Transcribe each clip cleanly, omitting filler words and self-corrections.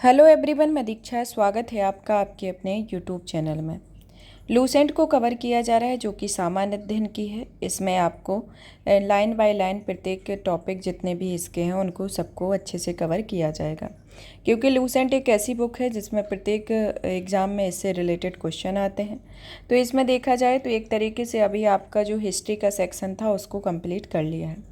Hello everyone, मैं दीक्षा। स्वागत है आपका आपके अपने यूट्यूब चैनल में। लूसेंट को कवर किया जा रहा है जो कि सामान्य अध्ययन की है। इसमें आपको लाइन बाय लाइन प्रत्येक टॉपिक जितने भी इसके हैं उनको सबको अच्छे से कवर किया जाएगा, क्योंकि लूसेंट एक ऐसी बुक है जिसमें प्रत्येक एग्ज़ाम में इससे रिलेटेड क्वेश्चन आते हैं। तो इसमें देखा जाए तो एक तरीके से अभी आपका जो हिस्ट्री का सेक्शन था उसको कंप्लीट कर लिया है।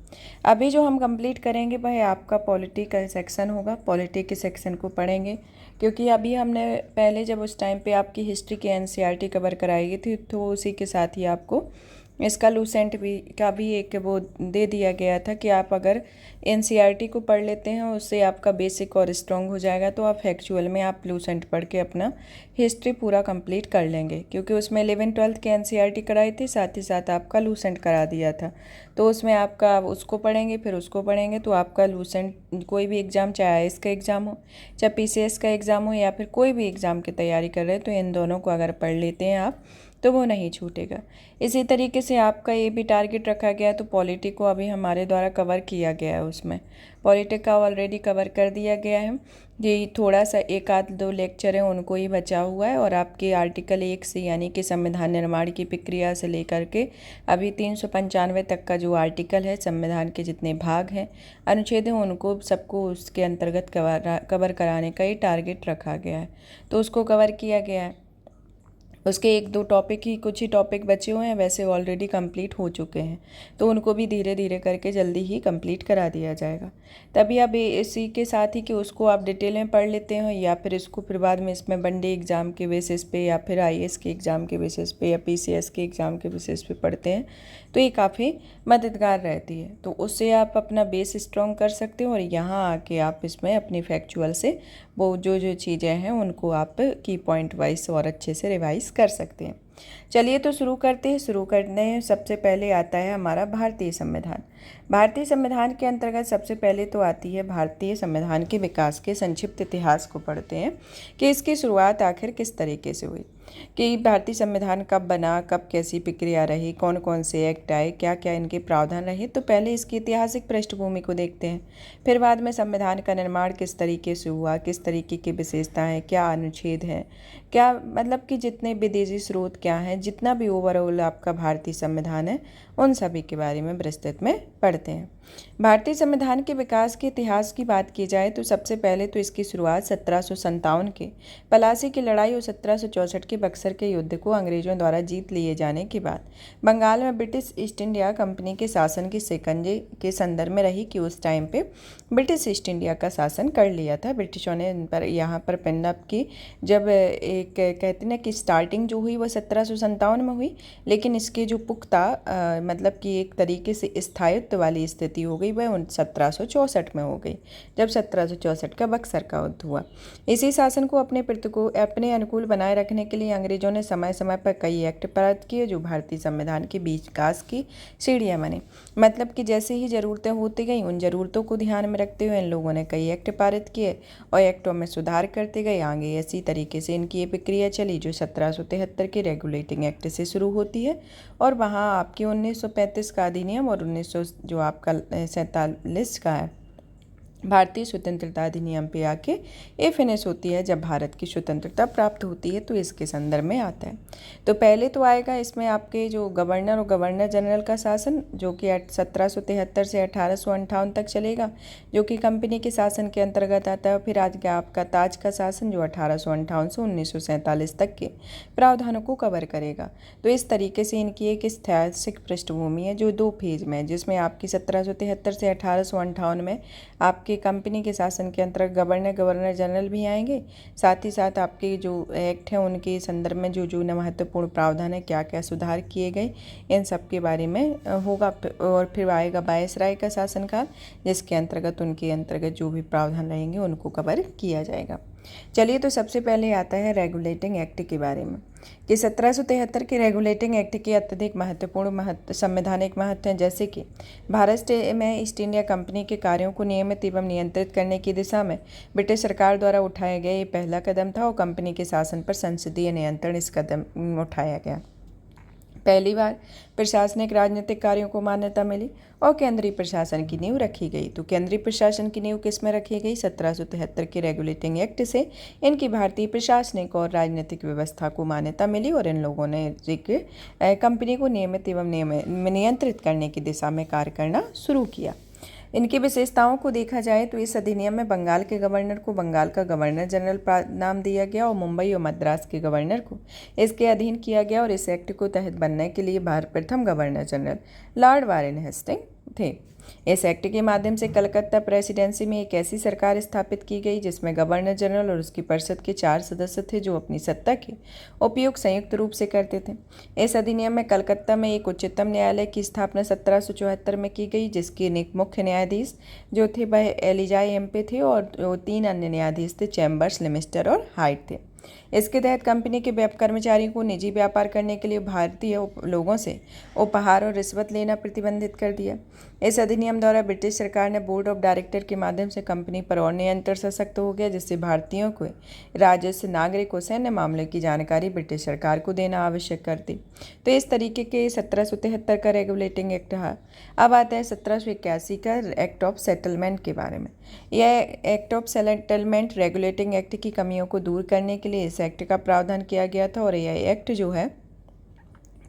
अभी जो हम कंप्लीट करेंगे वह आपका पॉलिटी का सेक्शन होगा। पॉलिटी के सेक्शन को पढ़ेंगे, क्योंकि अभी हमने पहले जब उस टाइम पे आपकी हिस्ट्री की एनसीईआरटी कवर कराई गई थी तो उसी के साथ ही आपको इसका लूसेंट भी एक वो दे दिया गया था कि आप अगर एनसीईआरटी को पढ़ लेते हैं उससे आपका बेसिक और स्ट्रॉन्ग हो जाएगा, तो आप फैक्चुअल में आप लूसेंट पढ़ के अपना हिस्ट्री पूरा कंप्लीट कर लेंगे। क्योंकि उसमें 11वीं 12वीं के एनसीईआरटी कराई थी, साथ ही साथ आपका लूसेंट करा दिया था। तो उसमें आपका उसको पढ़ेंगे फिर उसको पढ़ेंगे तो आपका लूसेंट कोई भी एग्ज़ाम, चाहे आईएएस का एग्ज़ाम हो, चाहे पीसीएस का एग्ज़ाम हो, या फिर कोई भी एग्ज़ाम की तैयारी कर रहे हैं, तो इन दोनों को अगर पढ़ लेते हैं आप तो वो नहीं छूटेगा। इसी तरीके से आपका ये भी टारगेट रखा गया है। तो पॉलिटी को अभी हमारे द्वारा कवर किया गया है, उसमें पॉलिटी का ऑलरेडी कवर कर दिया गया है। ये थोड़ा सा एक आध दो लेक्चर हैं उनको ही बचा हुआ है, और आपके आर्टिकल 1 से यानी कि संविधान निर्माण की प्रक्रिया से लेकर के अभी 395 तक का जो आर्टिकल है, संविधान के जितने भाग हैं, अनुच्छेद हैं, उनको सबको उसके अंतर्गत कवर कराने का ही टारगेट रखा गया है। तो उसको कवर किया गया है। उसके एक दो टॉपिक ही, कुछ ही टॉपिक बचे हुए हैं, वैसे ऑलरेडी कंप्लीट हो चुके हैं, तो उनको भी धीरे धीरे करके जल्दी ही कंप्लीट करा दिया जाएगा। तभी अब इसी के साथ ही कि उसको आप डिटेल में पढ़ लेते हैं, या फिर इसको फिर बाद में इसमें वनडे एग्ज़ाम के बेसिस पे, या फिर आईएएस के एग्ज़ाम के बेसिस पे, या पीसीएस के एग्ज़ाम के बेसिस पे पढ़ते हैं, तो ये काफ़ी मददगार रहती है। तो उससे आप अपना बेस स्ट्रॉन्ग कर सकते हो, और यहाँ आके आप इसमें अपनी फैक्चुअल से वो जो जो चीज़ें हैं उनको आप की पॉइंट वाइज और अच्छे से रिवाइज कर सकते हैं। चलिए तो शुरू करते हैं। शुरू करने सबसे पहले आता है हमारा भारतीय संविधान। भारतीय संविधान के अंतर्गत सबसे पहले तो आती है भारतीय संविधान के विकास के संक्षिप्त इतिहास को पढ़ते हैं कि इसकी शुरुआत आखिर किस तरीके से हुई, कि भारतीय संविधान कब बना, कब कैसी प्रक्रिया रही, कौन कौन से एक्ट आए, क्या क्या इनके प्रावधान रहे। तो पहले इसकी ऐतिहासिक पृष्ठभूमि को देखते हैं, फिर बाद में संविधान का निर्माण किस तरीके से हुआ, किस तरीके की विशेषताएं, क्या अनुच्छेद हैं, क्या मतलब कि जितने विदेशी स्रोत क्या हैं, जितना भी ओवरऑल आपका भारतीय संविधान है उन सभी के बारे में विस्तृत में पढ़ते हैं। भारतीय संविधान के विकास के इतिहास की बात की जाए तो सबसे पहले तो इसकी शुरुआत 1757 के पलासी की लड़ाई और 1764 के बक्सर के युद्ध को अंग्रेजों द्वारा जीत लिए जाने के बाद बंगाल में ब्रिटिश ईस्ट इंडिया कंपनी के शासन के शिकंजे के संदर्भ में रही, कि उस टाइम पे ब्रिटिश ईस्ट इंडिया का शासन कर लिया था ब्रिटिशों ने पर यहाँ पर पंजाब की। जब एक कहते हैं कि स्टार्टिंग जो हुई वो 1757 में हुई, लेकिन इसके जो पुख्ता मतलब कि एक तरीके से स्थायित्व वाली स्थिति हो गई वह 1764 में हो गई, जब 1764 का बक्सर का युद्ध हुआ। इसी शासन को अपने अनुकूल बनाए रखने के लिए अंग्रेजों ने समय समय पर कई एक्ट पारित किए जो भारतीय संविधान के विकास की सीढ़ियाँ बने। मतलब कि जैसे ही ज़रूरतें होती गई उन ज़रूरतों को ध्यान में रखते हुए इन लोगों ने कई एक्ट पारित किए और एक्टों में सुधार करते गए। आगे इसी तरीके से इनकी ये प्रक्रिया चली जो 1773 के रेगुलेटिंग एक्ट से शुरू होती है, और वहाँ आपकी 1935 का अधिनियम और 1900 जो आपका 47 का है भारतीय स्वतंत्रता अधिनियम पे आके ये फिनिश होती है जब भारत की स्वतंत्रता प्राप्त होती है। तो इसके संदर्भ में आता है। तो पहले तो आएगा इसमें आपके जो गवर्नर और गवर्नर जनरल का शासन, जो कि 1773 से 1858 तक चलेगा, जो कि कंपनी के शासन के अंतर्गत आता है। फिर आज गया आपका ताज का शासन जो 1858 से 1947 तक के प्रावधानों को कवर करेगा। तो इस तरीके से इनकी एक ऐतिहासिक पृष्ठभूमि है जो 2 फेज में है, जिसमें आपकी 1773 से 1858 में आपके कंपनी के शासन के अंतर्गत गवर्नर जनरल भी आएंगे। साथ ही साथ आपके जो एक्ट हैं उनके संदर्भ में जो जो महत्वपूर्ण प्रावधान है, क्या क्या सुधार किए गए, इन सब के बारे में होगा। और फिर आएगा वायसराय का शासनकाल, जिसके अंतर्गत जो भी प्रावधान रहेंगे उनको कवर किया जाएगा। चलिए तो सबसे पहले आता है रेगुलेटिंग एक्ट के बारे में, कि 1773 के रेगुलेटिंग एक्ट के अत्यधिक महत्वपूर्ण संवैधानिक महत्व हैं, जैसे कि भारत में ईस्ट इंडिया कंपनी के कार्यों को नियमित एवं नियंत्रित करने की दिशा में ब्रिटिश सरकार द्वारा उठाया गया ये पहला कदम था, और कंपनी के शासन पर संसदीय नियंत्रण इस कदम उठाया गया। पहली बार प्रशासनिक राजनीतिक कार्यों को मान्यता मिली और केंद्रीय प्रशासन की नींव रखी गई। तो केंद्रीय प्रशासन की नींव किस में रखी गई? 1773 के रेगुलेटिंग एक्ट से इनकी भारतीय प्रशासनिक और राजनीतिक व्यवस्था को मान्यता मिली और इन लोगों ने एक कंपनी को नियमित एवं नियंत्रित करने की दिशा में कार्य करना शुरू किया। इनकी विशेषताओं को देखा जाए तो इस अधिनियम में बंगाल के गवर्नर को बंगाल का गवर्नर जनरल नाम दिया गया और मुंबई और मद्रास के गवर्नर को इसके अधीन किया गया और इस एक्ट को तहत बनने के लिए भारत प्रथम governor general Lord Warren Hastings थे। इस एक्ट के माध्यम से कलकत्ता प्रेसिडेंसी में एक ऐसी सरकार स्थापित की गई जिसमें गवर्नर जनरल और उसकी परिषद के 4 सदस्य थे जो अपनी सत्ता के उपयोग संयुक्त रूप से करते थे। इस अधिनियम में कलकत्ता में एक उच्चतम न्यायालय की स्थापना 1774 में की गई जिसके मुख्य न्यायाधीश जो थे वह एलिजाई एम्पे थे और 3 अन्य न्यायाधीश थे, चैम्बर्स, लिमिस्टर और हाइट थे। इसके तहत कंपनी के कर्मचारियों को निजी व्यापार करने के लिए भारतीय लोगों से उपहार और रिश्वत लेना प्रतिबंधित कर दिया। इस अधिनियम द्वारा ब्रिटिश सरकार ने बोर्ड ऑफ डायरेक्टर के माध्यम से कंपनी पर और नियंत्रण सशक्त हो गया जिससे भारतीयों को राजस्व, नागरिक और सैन्य मामलों की जानकारी ब्रिटिश सरकार को देना आवश्यक कर दी। तो इस तरीके के 1773 का रेगुलेटिंग एक्ट रहा। अब आता है 1781 का एक्ट ऑफ सेटलमेंट के बारे में। यह act of settlement regulating act की कमियों को दूर करने के लिए इस एक्ट का प्रावधान किया गया था और यह एक्ट जो है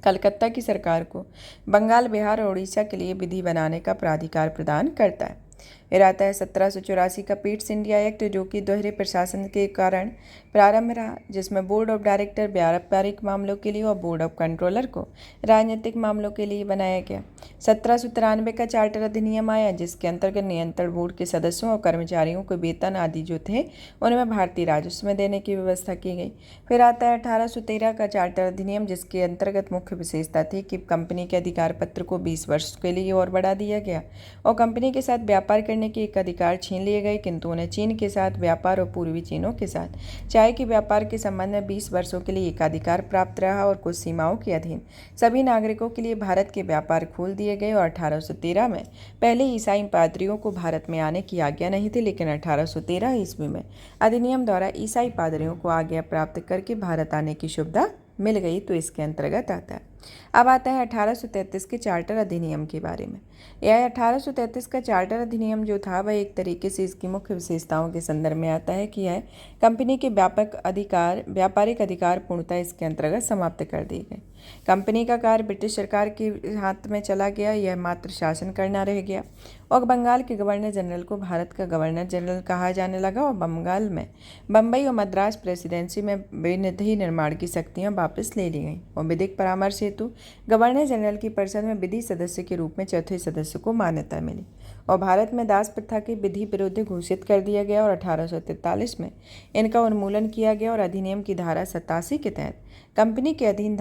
कलकत्ता की सरकार को बंगाल, बिहार और उड़ीसा के लिए विधि बनाने का प्राधिकार प्रदान करता है। फिर आता है 1784 का पीट्स इंडिया एक्ट जो कि दोहरे प्रशासन के कारण प्रारंभ रहा जिसमें बोर्ड ऑफ डायरेक्टर व्यापारिक मामलों के लिए और बोर्ड ऑफ कंट्रोलर को राजनीतिक मामलों के लिए बनाया गया। 1793 का चार्टर अधिनियम आया जिसके अंतर्गत नियंत्रण बोर्ड के सदस्यों और कर्मचारियों को वेतन आदि जो थे उनमें भारतीय राजस्व में देने की व्यवस्था की गई। फिर आता है 1813 का चार्टर अधिनियम जिसके अंतर्गत मुख्य विशेषता थी कि कंपनी के अधिकार पत्र को 20 वर्ष के लिए और बढ़ा दिया गया और कंपनी के साथ व्यापार करने के एक अधिकार छीन लिए गए, किंतु उन्हें चीन के साथ व्यापार और पूर्वी चीनों के साथ चाय के व्यापार के संबंध में 20 वर्षों के लिए एकाधिकार प्राप्त रहा और कुछ सीमाओं के अधीन सभी नागरिकों के लिए भारत के व्यापार खोल दिए गए। और 1813 में पहले ईसाई पादरियों को भारत में आने की आज्ञा नहीं थी, लेकिन 1813 ईस्वी में अधिनियम द्वारा ईसाई पादरियों को आज्ञा प्राप्त करके भारत आने की सुविधा मिल गई। तो इसके अंतर्गत आता है। अब आता है 1833 के चार्टर अधिनियम के बारे में। यह 1833 का चार्टर अधिनियम जो था वह एक तरीके से इसकी मुख्य विशेषताओं के संदर्भ में आता है कि यह कंपनी के व्यापारिक अधिकार पूर्णतः इसके अंतर्गत समाप्त कर दिए गए। कंपनी का कार्य ब्रिटिश सरकार के हाथ में चला गया, यह मात्र शासन करना रह गया और बंगाल के गवर्नर जनरल को भारत का गवर्नर जनरल कहा जाने लगा और बंगाल में बम्बई और मद्रास प्रेसिडेंसी में विधि निर्माण की शक्तियां वापस ले ली गईं और विधिक परामर्श हेतु गवर्नर जनरल की परिषद में विधि सदस्य के रूप में चौथे सदस्य को मान्यता मिली और भारत में दास प्रथा की विधि विरुद्ध घोषित कर दिया गया और 1843 में इनका उन्मूलन किया गया और अधिनियम की धारा 87 के तहत कंपनी के अधीन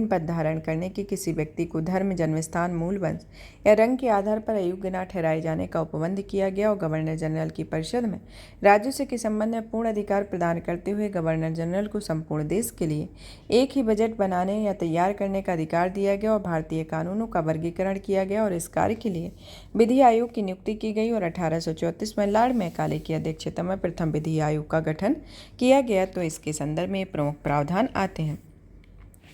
पद धारण करने के किसी व्यक्ति को धर्म, जन्मस्थान, मूल वंश या रंग के आधार पर अयोग्य न ठहराए जाने का उपबंध किया गया और गवर्नर जनरल की परिषद में राजस्व के संबंध में पूर्ण अधिकार प्रदान करते हुए गवर्नर जनरल को संपूर्ण देश के लिए एक ही बजट बनाने या तैयार करने का अधिकार दिया गया और भारतीय कानूनों का वर्गीकरण किया गया और इस कार्य के लिए विधि आयोग की नियुक्ति की गई और 1834 में लॉर्ड मैकाले की अध्यक्षता में प्रथम विधि आयोग का गठन किया गया। तो इसके संदर्भ में प्रमुख प्रावधान आते हैं।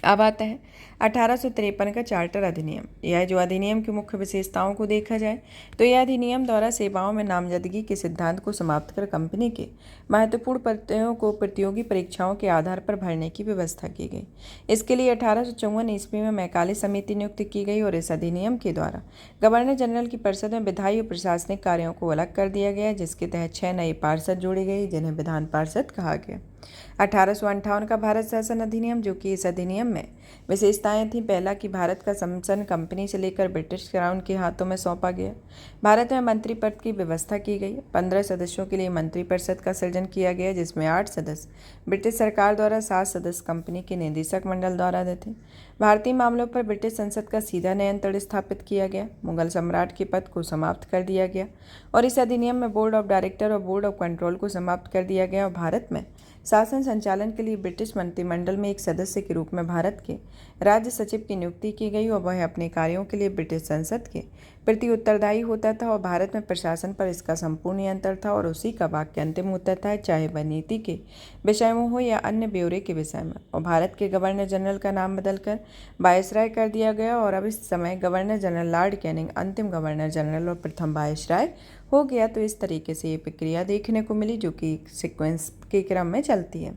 अब आता है 1853 का चार्टर अधिनियम। यह जो अधिनियम की मुख्य विशेषताओं को देखा जाए तो यह अधिनियम द्वारा सेवाओं में नामजदगी के सिद्धांत को समाप्त कर कंपनी के महत्वपूर्ण पदों को प्रतियोगी परीक्षाओं के आधार पर भरने की व्यवस्था की गई। इसके लिए 1854 ईस्वी में मैकाले समिति नियुक्त की गई और इस अधिनियम के द्वारा गवर्नर जनरल की परिषद में विधायी और प्रशासनिक कार्यों को अलग कर दिया गया जिसके तहत 6 नए पार्षद जोड़े गए जिन्हें विधान पार्षद कहा गया। 1858 का भारत शासन अधिनियम जो कि इस अधिनियम में विशेषताएं थीं। पहला कि भारत का शासन कंपनी से लेकर ब्रिटिश क्राउन के हाथों में सौंपा गया। भारत में मंत्री पद की व्यवस्था की गई। 15 सदस्यों के लिए मंत्री परिषद का सृजन किया गया जिसमें 8 सदस्य ब्रिटिश सरकार द्वारा, 7 सदस्य कंपनी के निदेशक मंडल द्वारा थे। भारतीय मामलों पर ब्रिटिश संसद का सीधा नियंत्रण स्थापित किया गया। मुगल सम्राट के पद को समाप्त कर दिया गया और इस अधिनियम में बोर्ड ऑफ डायरेक्टर और बोर्ड ऑफ कंट्रोल को समाप्त कर दिया गया और भारत में शासन संचालन के लिए ब्रिटिश मंत्रिमंडल में एक सदस्य के रूप में भारत के राज्य सचिव की नियुक्ति की गई और वह अपने कार्यों के लिए ब्रिटिश संसद के प्रति उत्तरदायी होता था और भारत में प्रशासन पर इसका संपूर्ण नियंत्रण था और उसी का वाक्य अंतिम होता था, चाहे वह नीति के विषय में हो या अन्य ब्यौरे के विषय में। और भारत के गवर्नर जनरल का नाम बदलकर वायसराय कर दिया गया और अब इस समय गवर्नर जनरल लॉर्ड कैनिंग अंतिम गवर्नर जनरल और प्रथम वायसराय हो गया। तो इस तरीके से ये प्रक्रिया देखने को मिली, जो कि सीक्वेंस के क्रम में चलती है।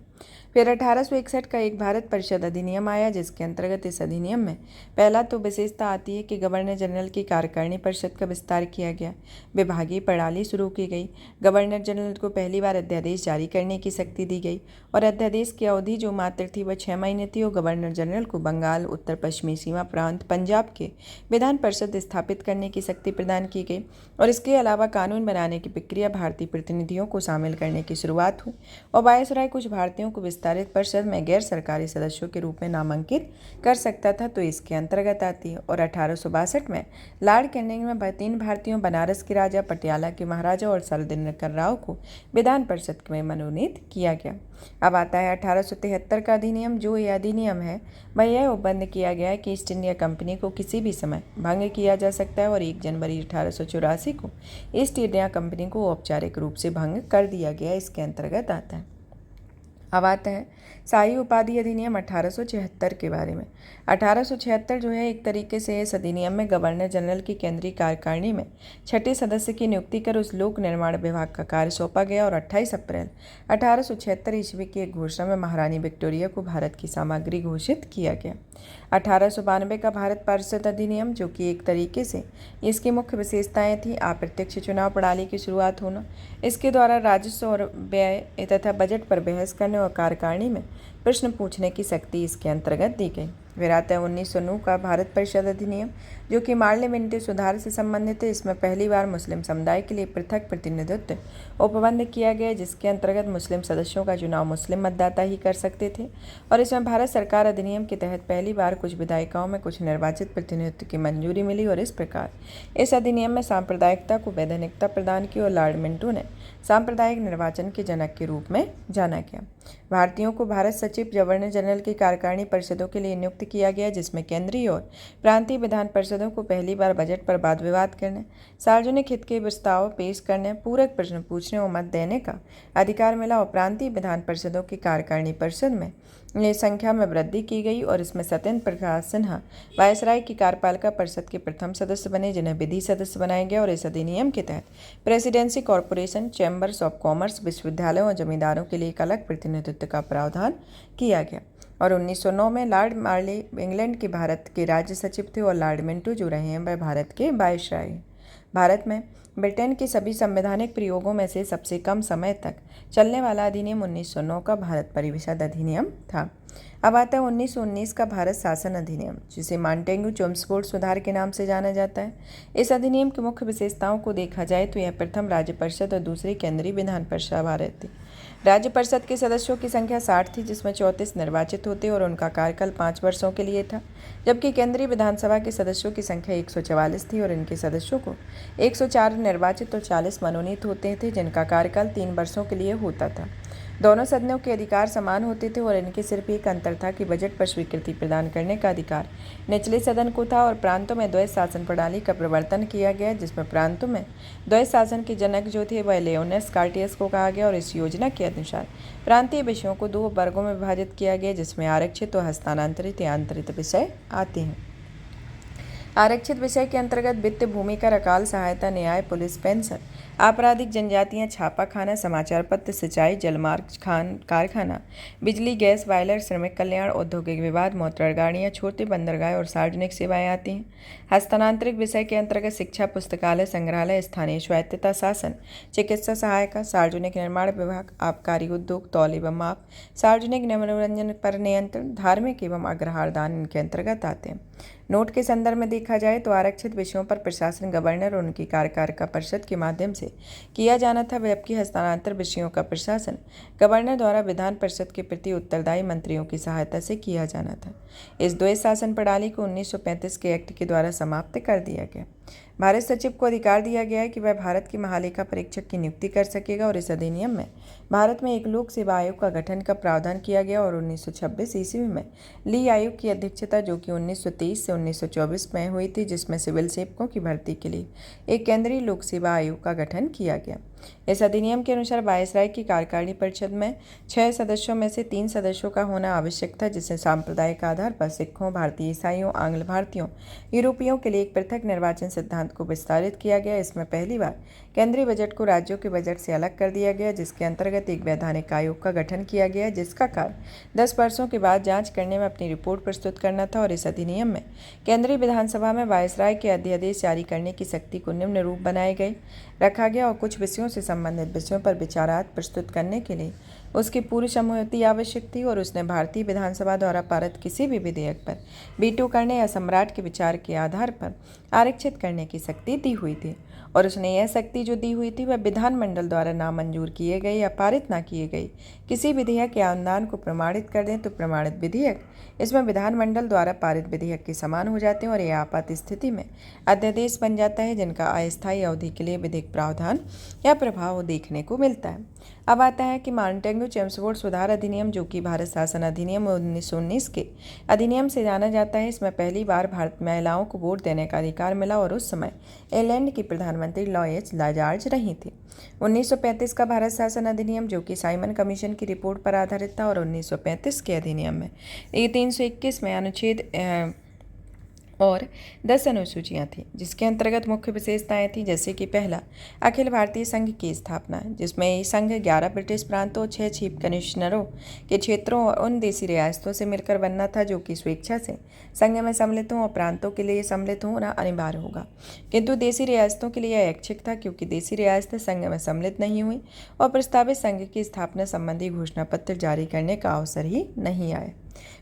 फिर 1861 का एक भारत परिषद अधिनियम आया, जिसके अंतर्गत इस अधिनियम में पहला तो विशेषता आती है कि गवर्नर जनरल की कार्यकारिणी परिषद का विस्तार किया गया, विभागीय प्रणाली शुरू की गई, गवर्नर जनरल को पहली बार अध्यादेश जारी करने की शक्ति दी गई और अध्यादेश की अवधि जो मात्र थी वह 6 महीने थी और गवर्नर जनरल को बंगाल, उत्तर पश्चिमी सीमा प्रांत, पंजाब के विधान परिषद स्थापित करने की शक्ति प्रदान की गई और इसके अलावा कानून बनाने की प्रक्रिया भारतीय प्रतिनिधियों को शामिल करने की शुरुआत हुई और वायसराय कुछ भारतीयों को विस्तारित परिषद में गैर सरकारी सदस्यों के रूप में नामांकित कर सकता था, तो इसके अंतर्गत आती है। और 1862 में लॉर्ड कैनिंग में 3 भारतीयों, बनारस के राजा, पटियाला के महाराजा और सर दिनकर राव को विधान परिषद में मनोनीत किया गया। अब आता है 1873 का अधिनियम। जो यह अधिनियम है वह यह उपबंध किया गया है कि ईस्ट इंडिया कंपनी को किसी भी समय भंग किया जा सकता है और 1 जनवरी 1884 को ईस्ट इंडिया कंपनी को औपचारिक रूप से भंग कर दिया गया, इसके अंतर्गत आता है। अब आता है शाही उपाधि अधिनियम 1876 के बारे में। 1876 जो है एक तरीके से इस अधिनियम में गवर्नर जनरल की केंद्रीय कार्यकारिणी में 6ठे सदस्य की नियुक्ति कर उस लोक निर्माण विभाग का कार्य सौंपा गया और 28 अप्रैल 1876 ईस्वी की एक घोषणा में महारानी विक्टोरिया को भारत की सामग्री घोषित किया गया। 1892 का भारत परिषद अधिनियम, जो कि एक तरीके से इसकी मुख्य विशेषताएं थी अप्रत्यक्ष चुनाव प्रणाली की शुरुआत होना, इसके द्वारा राजस्व और व्यय तथा बजट पर बहस करने और कार्यकारिणी में प्रश्न पूछने की शक्ति इसके अंतर्गत दी गई। फिर आता है 1909 का भारत परिषद अधिनियम, जो कि पार्लियामेंट्री सुधार से संबंधित है। इसमें पहली बार मुस्लिम समुदाय के लिए पृथक प्रतिनिधित्व उपबंध किया गया, जिसके अंतर्गत मुस्लिम सदस्यों का चुनाव मुस्लिम मतदाता ही कर सकते थे और इसमें भारत सरकार अधिनियम के तहत पहली बार कुछ विधायिकाओं में कुछ निर्वाचित प्रतिनिधित्व की मंजूरी मिली और इस प्रकार इस अधिनियम में सांप्रदायिकता को वैधानिकता प्रदान की और लॉर्ड मिंटो ने सांप्रदायिक निर्वाचन के जनक के रूप में जाना गया। भारतीयों को भारत सचिव, गवर्नर जनरल की कार्यकारिणी परिषदों के लिए नियुक्त किया गया, जिसमें केंद्रीय और प्रांतीय विधान परिषदों को पहली बार बजट पर वाद विवाद करने, सार्वजनिक हित के प्रस्ताव पेश करने, पूरक प्रश्न पूछने और मत देने का अधिकार मिला और प्रांतीय विधान परिषदों की कार्यकारिणी परिषद में संख्या में वृद्धि की गई और इसमें सत्येंद्र प्रकाश सिन्हा वायसराय की कार्यपालिका परिषद के प्रथम सदस्य बने, जिन्हें विधि सदस्य बनाया गया और इस अधिनियम के तहत presidency, corporation, chambers of commerce, विश्वविद्यालयों और जमींदारों के लिए एक अलग प्रतिनिधित्व का प्रावधान किया गया। और 1909 में लॉर्ड मार्ले इंग्लैंड के भारत के राज्य सचिव थे और लॉर्ड मिंटो जो रहे हैं वह भारत के वायसराय हैं। भारत में ब्रिटेन के सभी संवैधानिक प्रयोगों में से सबसे कम समय तक चलने वाला अधिनियम 1909 का भारत परिषद अधिनियम था। अब आता है 1919 का भारत शासन अधिनियम, जिसे मांटेग्यू चेम्सफोर्ड सुधार के नाम से जाना जाता है। इस अधिनियम की मुख्य विशेषताओं को देखा जाए तो यह प्रथम राज्य परिषद और दूसरी केंद्रीय विधान परिषद भारत थी। राज्य परिषद के सदस्यों की संख्या 60 थी, जिसमें 34 निर्वाचित होते और उनका कार्यकाल 5 वर्षों के लिए था, जबकि केंद्रीय विधानसभा के सदस्यों की संख्या 144 थी और इनके सदस्यों को 104 निर्वाचित और 40 मनोनीत होते थे, जिनका कार्यकाल 3 वर्षों के लिए होता था। दोनों सदनों के अधिकार समान होते थे और इनके सिर्फ एक अंतर था कि बजट पर स्वीकृति प्रदान करने का अधिकार निचले सदन को था और प्रांतों में द्वैध शासन प्रणाली का प्रवर्तन किया गया, जिसमें प्रांतों में द्वैध शासन के जनक जो थे वह लियोनेस कार्टियस को कहा गया और इस योजना के अनुसार प्रांतीय विषयों को 2 वर्गों में विभाजित किया गया, जिसमें आरक्षित और हस्तांतरित या आंतरिक विषय आते हैं। आरक्षित विषय के अंतर्गत वित्त, भूमि कर, अकाल सहायता, न्याय, पुलिस, पेंशन, आपराधिक जनजातियां, छापा खाना, समाचार पत्र, सिंचाई, जलमार्ग, कारखाना, बिजली, गैस, बॉयलर, श्रमिक कल्याण, औद्योगिक विवाद, मोटरगाड़ियां, छोटे बंदरगाह और सार्वजनिक सेवाएं आती हैं। हस्तांतरित विषय के अंतर्गत शिक्षा, पुस्तकालय, संग्रहालय, स्थानीय स्वायत्तता शासन, चिकित्सा सहायता, सार्वजनिक निर्माण विभाग, आबकारी उद्योग, तौल एवं माप, सार्वजनिक मनोरंजन पर नियंत्रण, धार्मिक एवं अग्रहार दान इनके अंतर्गत आते हैं। नोट के संदर्भ में देखा जाए तो आरक्षित विषयों पर प्रशासन गवर्नर और उनकी कार्यपालिका परिषद के माध्यम से किया जाना था, जबकि हस्तांतर विषयों का प्रशासन गवर्नर द्वारा विधान परिषद के प्रति उत्तरदायी मंत्रियों की सहायता से किया जाना था। इस द्वैध शासन प्रणाली को 1935 के एक्ट के द्वारा समाप्त कर दिया गया। भारत सचिव को अधिकार दिया गया है कि वह भारत के महालेखा परीक्षक की नियुक्ति कर सकेगा और इस अधिनियम में भारत में एक लोक सेवा आयोग का गठन का प्रावधान किया गया और 1926 ईस्वी में ली आयोग की अध्यक्षता, जो कि 1923 से 1924 में हुई थी, जिसमें सिविल सेवकों की भर्ती के लिए एक केंद्रीय लोक सेवा आयोग का गठन किया गया। इस अधिनियम के अनुसार वायसराय की कार्यकारिणी परिषद में 6 सदस्यों में से 3 सदस्यों का होना आवश्यक था, जिससे सांप्रदायिक आधार पर सिखों, भारतीय ईसाइयों, आंग्ल भारतीयों, यूरोपियों के लिए एक पृथक निर्वाचन सिद्धांत को विस्तारित किया गया। इसमें पहली बार केंद्रीय बजट को राज्यों के बजट से अलग कर दिया गया, जिसके अंतर्गत एक वैधानिक आयोग का गठन किया गया, जिसका कार्य 10 वर्षों के बाद जांच करने में अपनी रिपोर्ट प्रस्तुत करना था। और इस अधिनियम में केंद्रीय विधानसभा में वायसराय के अध्यादेश जारी करने की शक्ति को निम्न रूप बनाए गए रखा गया और कुछ विषयों से संबंधित विषयों पर विचारात प्रस्तुत करने के लिए उसकी पूरी सम्मति आवश्यक थी और उसने भारतीय विधानसभा द्वारा पारित किसी भी विधेयक पर वीटो करने या सम्राट के विचार के आधार पर आरक्षित करने की शक्ति दी हुई थी। और उसने यह शक्ति जो दी हुई थी वह विधानमंडल द्वारा नामंजूर किए गए या पारित न किए गए किसी विधेयक या अनुदान को प्रमाणित कर दें तो प्रमाणित विधेयक इसमें विधानमंडल द्वारा पारित विधेयक के समान हो जाते हैं और यह आपात स्थिति में अध्यादेश बन जाता है, जिनका अस्थायी अवधि के लिए विधिक प्रावधान या प्रभाव देखने को मिलता है। अब आता है कि मार्टेंगो चेम्सफोर्ड सुधार अधिनियम, जो कि भारत शासन अधिनियम 1919 के अधिनियम से जाना जाता है। इसमें पहली बार भारत में महिलाओं को वोट देने का अधिकार मिला और उस समय इंग्लैंड की प्रधानमंत्री लॉयड जॉर्ज रही थी। 1935 का भारत शासन अधिनियम, जो कि साइमन कमीशन की रिपोर्ट पर आधारित था, और 1935 के अधिनियम में 321 में अनुच्छेद और 10 अनुसूचियाँ थीं, जिसके अंतर्गत मुख्य विशेषताएं थीं, जैसे कि पहला, अखिल भारतीय संघ की स्थापना, जिसमें ये संघ 11 ब्रिटिश प्रांतों, 6 चीफ कमिश्नरों के क्षेत्रों और उन देसी रियासतों से मिलकर बनना था जो कि स्वेच्छा से संघ में सम्मिलित हों और प्रांतों के लिए सम्मिलित होना अनिवार्य होगा। किंतु देसी रियासतों के लिए यह ऐच्छिक था, क्योंकि देसी रियासतें संघ में सम्मिलित नहीं हुई और प्रस्तावित संघ की स्थापना संबंधी घोषणा पत्र जारी करने का अवसर ही नहीं आया।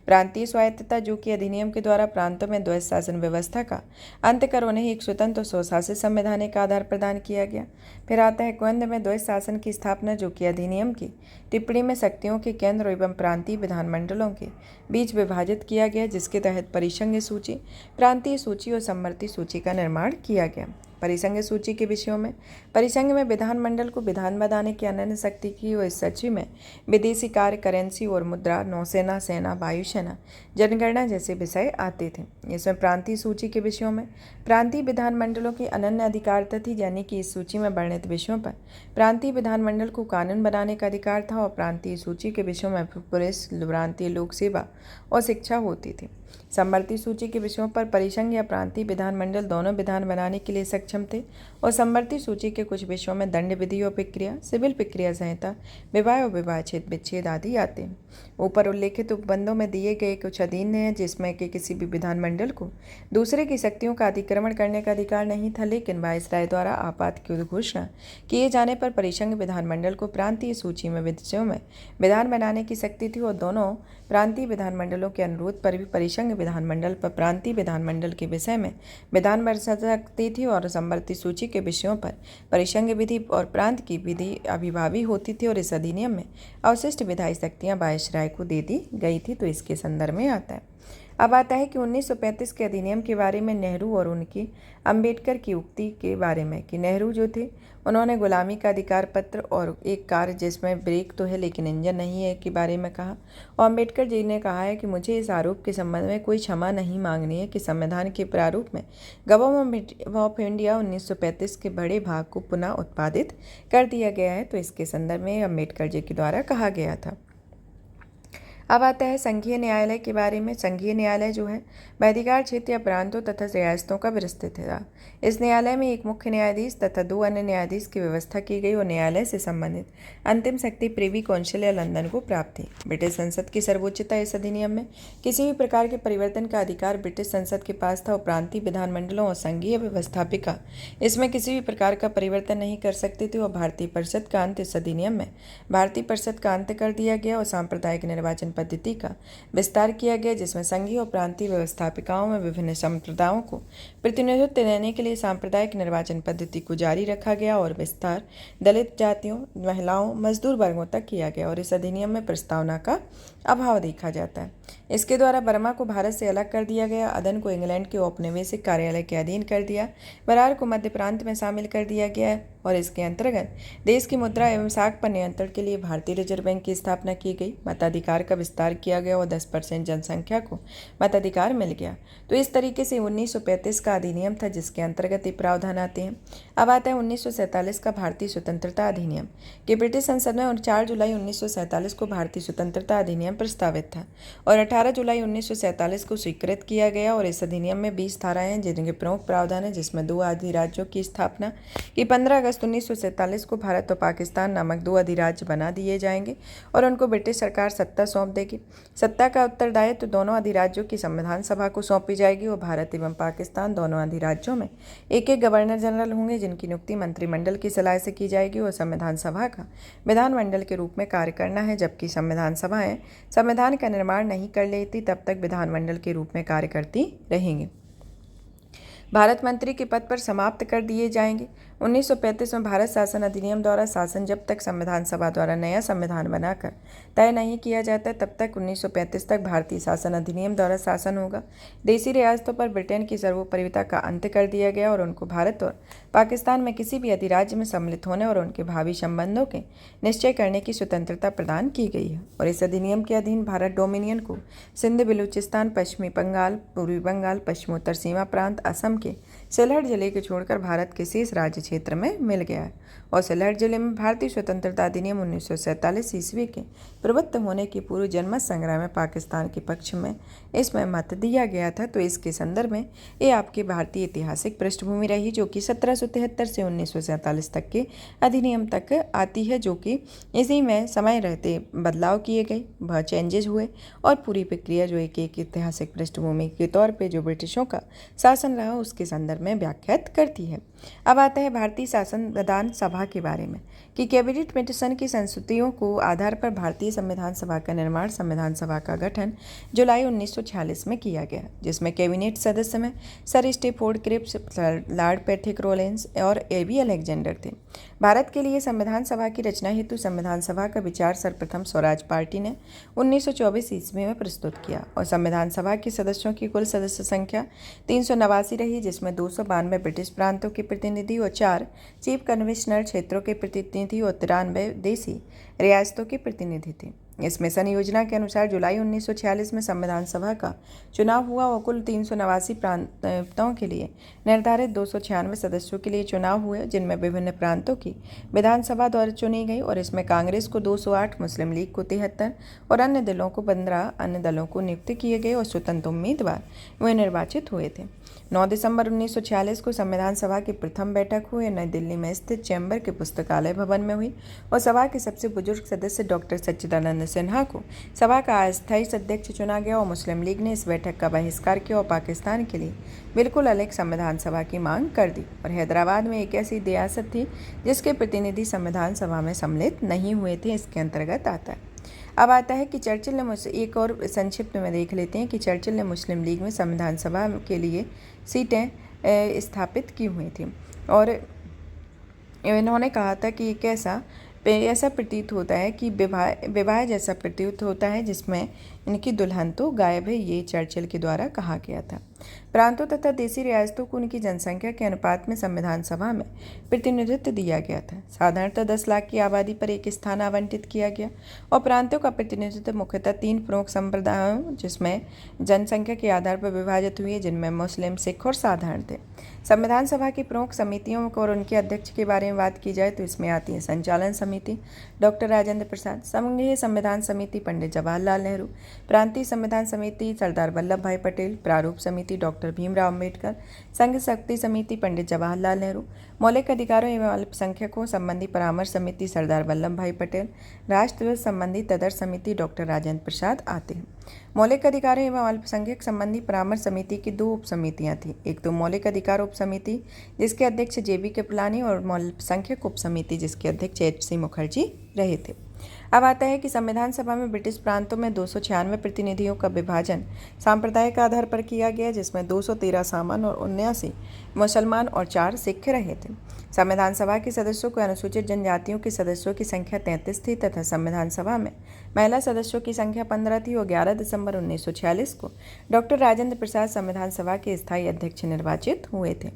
प्रांतीय स्वायत्तता, जो कि अधिनियम के द्वारा प्रांतों में द्वैध शासन व्यवस्था का अंत कर उन्हें एक स्वतंत्र और स्वशासित संवैधानिक आधार प्रदान किया गया। फिर आता है केंद्र में द्वैध शासन की स्थापना, जो कि अधिनियम की टिप्पणी में शक्तियों के केंद्र एवं प्रांतीय विधानमंडलों के बीच विभाजित किया गया, जिसके तहत परिसंघ सूची, प्रांतीय सूची और समवर्ती सूची का निर्माण किया गया। परिसंघ सूची के विषयों में परिसंघ में विधानमंडल को विधान बनाने की अनन्य शक्ति की और इस सूची में विदेशी कार्य, करेंसी और मुद्रा, नौसेना, सेना, वायुसेना, जनगणना जैसे विषय आते थे। इसमें प्रांतीय सूची के विषयों में प्रांतीय विधानमंडलों की अनन्य अधिकारता थी, यानी कि इस सूची में वर्णित विषयों पर प्रांतीय विधानमंडल को कानून बनाने का अधिकार था और प्रांतीय सूची के विषयों में पुलिस, प्रांतीय लोक सेवा और शिक्षा होती थी। समवर्ती सूची के विषयों पर परिसंघ या प्रांतीय विधानमंडल दोनों विधान बनाने के लिए सक्षम थे और समवर्ती सूची के कुछ विषयों में दंड विधि और प्रक्रिया, सिविल प्रक्रिया संहिता, विवाह और विवाहच्छेद विच्छेद आदि आते हैं। ऊपर उल्लेखित उपबंधों में दिए गए कुछ अधीन हैं, जिसमें कि किसी भी विधानमंडल को दूसरे की शक्तियों का अतिक्रमण करने का अधिकार नहीं था, लेकिन वायसराय द्वारा आपात की घोषणा किए जाने पर परिसंघ विधानमंडल को प्रांतीय सूची में विषयों में विधान बनाने की शक्ति थी और दोनों प्रांतीय विधानमंडलों के अनुरोध पर भी परिसंघ विधानमंडल पर प्रांतीय विधानमंडल के विषय में विधान बन सकती थी और समवर्ती सूची के विषयों पर परिसंघ विधि और प्रांत की विधि अभिभावी होती थी और इस अधिनियम में अवशिष्ट विधायी शक्तियां वायसराय को दे दी गई थी। तो इसके संदर्भ में आता है। अब आता है कि 1935 के अधिनियम के बारे में नेहरू और उनकी अंबेडकर की उक्ति के बारे में कि नेहरू जो थे उन्होंने गुलामी का अधिकार पत्र और एक कार जिसमें ब्रेक तो है लेकिन इंजन नहीं है के बारे में कहा और अंबेडकर जी ने कहा है कि मुझे इस आरोप के संबंध में कोई क्षमा नहीं मांगनी है कि संविधान के प्रारूप में गवर्नमेंट ऑफ इंडिया 1935 के बड़े भाग को पुनः उत्पादित कर दिया गया है। तो इसके संदर्भ में अंबेडकर जी के द्वारा कहा गया था। अब आता है संघीय न्यायालय के बारे में। संघीय न्यायालय जो है वह अधिकार क्षेत्र या प्रांतों तथा रियासतों का विस्तृत था। इस न्यायालय में एक मुख्य न्यायाधीश तथा 2 अन्य न्यायाधीश की व्यवस्था की गई और न्यायालय से संबंधित अंतिम शक्ति प्रिवी काउंसिल या लंदन को प्राप्त थी। ब्रिटिश संसद की सर्वोच्चता इस अधिनियम में किसी भी प्रकार के परिवर्तन का अधिकार ब्रिटिश संसद के पास था और प्रांतीय विधानमंडलों और संघीय व्यवस्थापिका इसमें किसी भी प्रकार का परिवर्तन नहीं कर सकती थी और भारतीय परिषद का अंत इस अधिनियम में भारतीय परिषद का अंत कर दिया गया और सांप्रदायिक निर्वाचन पद्धति का विस्तार किया गया, जिसमें संघीय और प्रांतीय व्यवस्थापिकाओं में विभिन्न संप्रदायों को प्रतिनिधित्व देने के लिए सांप्रदायिक निर्वाचन पद्धति को जारी रखा गया और विस्तार दलित जातियों, महिलाओं, मजदूर वर्गों तक किया गया और इस अधिनियम में प्रस्तावना का अभाव देखा जाता है। इसके द्वारा बर्मा को भारत से अलग कर दिया गया, अदन को इंग्लैंड के औपनिवेशिक कार्यालय के अधीन कर दिया, बरार को मध्य प्रांत में शामिल कर दिया गया है और इसके अंतर्गत देश की मुद्रा एवं साख पर नियंत्रण के लिए भारतीय रिजर्व बैंक की स्थापना की गई। मताधिकार का विस्तार किया गया और 10% जनसंख्या को मताधिकार मिल गया। तो इस तरीके से 1935 का अधिनियम था, जिसके अंतर्गत ये प्रावधान आते हैं। अब आता है 1947 का भारतीय स्वतंत्रता अधिनियम कि ब्रिटिश संसद में 4 जुलाई 1947 को भारतीय स्वतंत्रता अधिनियम प्रस्तावित था और 18 जुलाई 1947 को स्वीकृत किया गया और इस अधिनियम में 20 धाराएं हैं, जिनके प्रमुख प्रावधान है, जिसमें 2 अधिराज्यों की स्थापना कि 15 अगस्त 1947 को भारत और पाकिस्तान नामक 2 अधिराज्य बना दिए जाएंगे और उनको ब्रिटिश सरकार सत्ता सौंप देगी। सत्ता का उत्तरदायित्व दोनों अधिराज्यों की संविधान सभा को सौंपी जाएगी और भारत एवं पाकिस्तान दोनों अधिराज्यों में एक एक गवर्नर जनरल होंगे, जिनकी नियुक्ति मंत्रिमंडल की सलाह से की जाएगी और संविधान सभा का विधानमंडल के रूप में कार्य करना है। जबकि संविधान सभाएं संविधान का निर्माण नहीं कर लेती, तब तक विधानमंडल के रूप में कार्य करती रहेंगी। भारत मंत्री के पद पर समाप्त कर दिए जाएंगे। 1935 में भारत शासन अधिनियम द्वारा शासन जब तक संविधान सभा द्वारा नया संविधान बनाकर तय नहीं किया जाता, तब तक 1935 तक भारतीय शासन अधिनियम द्वारा शासन होगा। देशी रियासतों पर ब्रिटेन की सर्वोपरिता का अंत कर दिया गया और उनको भारत और पाकिस्तान में किसी भी अधिराज्य में सम्मिलित होने और उनके भावी संबंधों के निश्चय करने की स्वतंत्रता प्रदान की गई है। और इस अधिनियम के अधीन भारत डोमिनियन को सिंध, बलूचिस्तान, पश्चिमी बंगाल, पूर्वी बंगाल, पश्चिमोत्तर सीमा प्रांत, असम के सिलहट जिले को छोड़कर भारत के शेष राज्य क्षेत्र में मिल गया है। और सिलहट जिले में भारतीय स्वतंत्रता अधिनियम 1947 ईस्वी के प्रवृत्त होने की पूर्व जनमत संग्राम में पाकिस्तान के पक्ष में इसमें मत दिया गया था। तो इसके संदर्भ में ये आपकी भारतीय ऐतिहासिक पृष्ठभूमि रही, जो कि 1773 से 1947 तक के अधिनियम तक आती है, जो कि इसी में समय रहते बदलाव किए गए, वह चेंजेस हुए और पूरी प्रक्रिया जो एक ऐतिहासिक पृष्ठभूमि के तौर पर जो ब्रिटिशों का शासन रहा उसके संदर्भ में व्याख्यात करती है। अब आता है भारतीय शासन विधान सभा के बारे में कि कैबिनेट मिशन की संस्तुतियों को आधार पर भारतीय संविधान सभा का निर्माण, संविधान सभा का गठन जुलाई 1946 में किया गया, जिसमें कैबिनेट सदस्य में sir Stafford Cripps, lord Patrick Lawrence और एबी अलेक्जेंडर थे। भारत के लिए संविधान सभा की रचना हेतु संविधान सभा का विचार सर्वप्रथम स्वराज पार्टी ने 1924 ईस्वी में प्रस्तुत किया और संविधान सभा के सदस्यों की कुल सदस्य संख्या 389 रही, जिसमें 292 ब्रिटिश प्रांतों के प्रतिनिधि और 4 चीफ कन्वेंशनर क्षेत्रों के प्रतिनिधि और 93 देशी रियासतों के प्रतिनिधि थे। इस मिशन योजना के अनुसार जुलाई 1946 में संविधान सभा का चुनाव हुआ और कुल 389 प्रांतों के लिए निर्धारित 296 सदस्यों के लिए चुनाव हुए, जिनमें विभिन्न प्रांतों की विधानसभा द्वारा चुनी गई और इसमें कांग्रेस को 208, मुस्लिम लीग को 73 और अन्य दलों को 15 अन्य दलों को नियुक्त किए गए और स्वतंत्र उम्मीदवार वे निर्वाचित हुए थे। 9 दिसंबर 1946 को संविधान सभा की प्रथम बैठक हुई, नई दिल्ली में स्थित चैम्बर के पुस्तकालय भवन में हुई और सभा के सबसे बुजुर्ग सदस्य डॉक्टर सच्चिदानंद सिन्हा को सभा का अस्थायी अध्यक्ष चुना गया और मुस्लिम लीग ने इस बैठक का बहिष्कार किया और पाकिस्तान के लिए बिल्कुल अलग संविधान सभा की मांग कर दी। और हैदराबाद में एक ऐसी रियासत थी जिसके प्रतिनिधि संविधान सभा में सम्मिलित नहीं हुए थे, इसके अंतर्गत आता है। अब आता है कि चर्चिल ने एक और संक्षिप्त में देख लेते हैं कि चर्चिल ने मुस्लिम लीग में संविधान सभा के लिए सीटें स्थापित की हुई थी और इन्होंने कहा था कि ऐसा प्रतीत होता है कि विवाह जैसा प्रतीत होता है जिसमें इनकी दुल्हन तो गायब है, ये चर्चिल के द्वारा कहा गया था। प्रांतों तथा देशी रियासतों को उनकी जनसंख्या के अनुपात में संविधान सभा में प्रतिनिधित्व दिया गया था। साधारणतः 10 लाख की आबादी पर एक स्थान आवंटित किया गया और प्रांतों का प्रतिनिधित्व मुख्यतः 3 प्रमुख संप्रदायों जिसमें जनसंख्या के आधार पर विभाजित हुई, जिनमें मुस्लिम, सिख और साधारण थे। संविधान सभा की प्रमुख समितियों और उनके अध्यक्ष के बारे में बात की जाए तो इसमें आती है संचालन समिति डॉक्टर राजेंद्र प्रसाद, संघीय संविधान समिति पंडित जवाहरलाल नेहरू, प्रांतीय संविधान समिति सरदार वल्लभ भाई पटेल, प्रारूप समिति डॉक्टर भीमराव अम्बेडकर, संघ शक्ति समिति पंडित जवाहरलाल नेहरू, मौलिक अधिकारों एवं अल्पसंख्यकों संबंधी परामर्श समिति सरदार वल्लभ भाई पटेल, राष्ट्र संबंधी तदर्थ समिति डॉक्टर राजेंद्र प्रसाद आते हैं। मौलिक अधिकारों एवं अल्पसंख्यक संबंधी परामर्श समिति की 2 उप समितियाँ थीं, एक तो मौलिक अधिकार उप समिति जिसके अध्यक्ष JB कृपलानी और अल्पसंख्यक उप समिति जिसके अध्यक्ष HC मुखर्जी रहे थे। अब आता है कि संविधान सभा में ब्रिटिश प्रांतों में 296 प्रतिनिधियों का विभाजन सांप्रदायिक आधार पर किया गया, जिसमें 213 सामान्य और 79 मुसलमान और 4 सिख रहे थे। संविधान सभा के सदस्यों को अनुसूचित जनजातियों के सदस्यों की संख्या 33 थी तथा संविधान सभा में महिला सदस्यों की संख्या 15 थी और 11 दिसंबर 1946 को डॉक्टर राजेंद्र प्रसाद संविधान सभा के स्थायी अध्यक्ष निर्वाचित हुए थे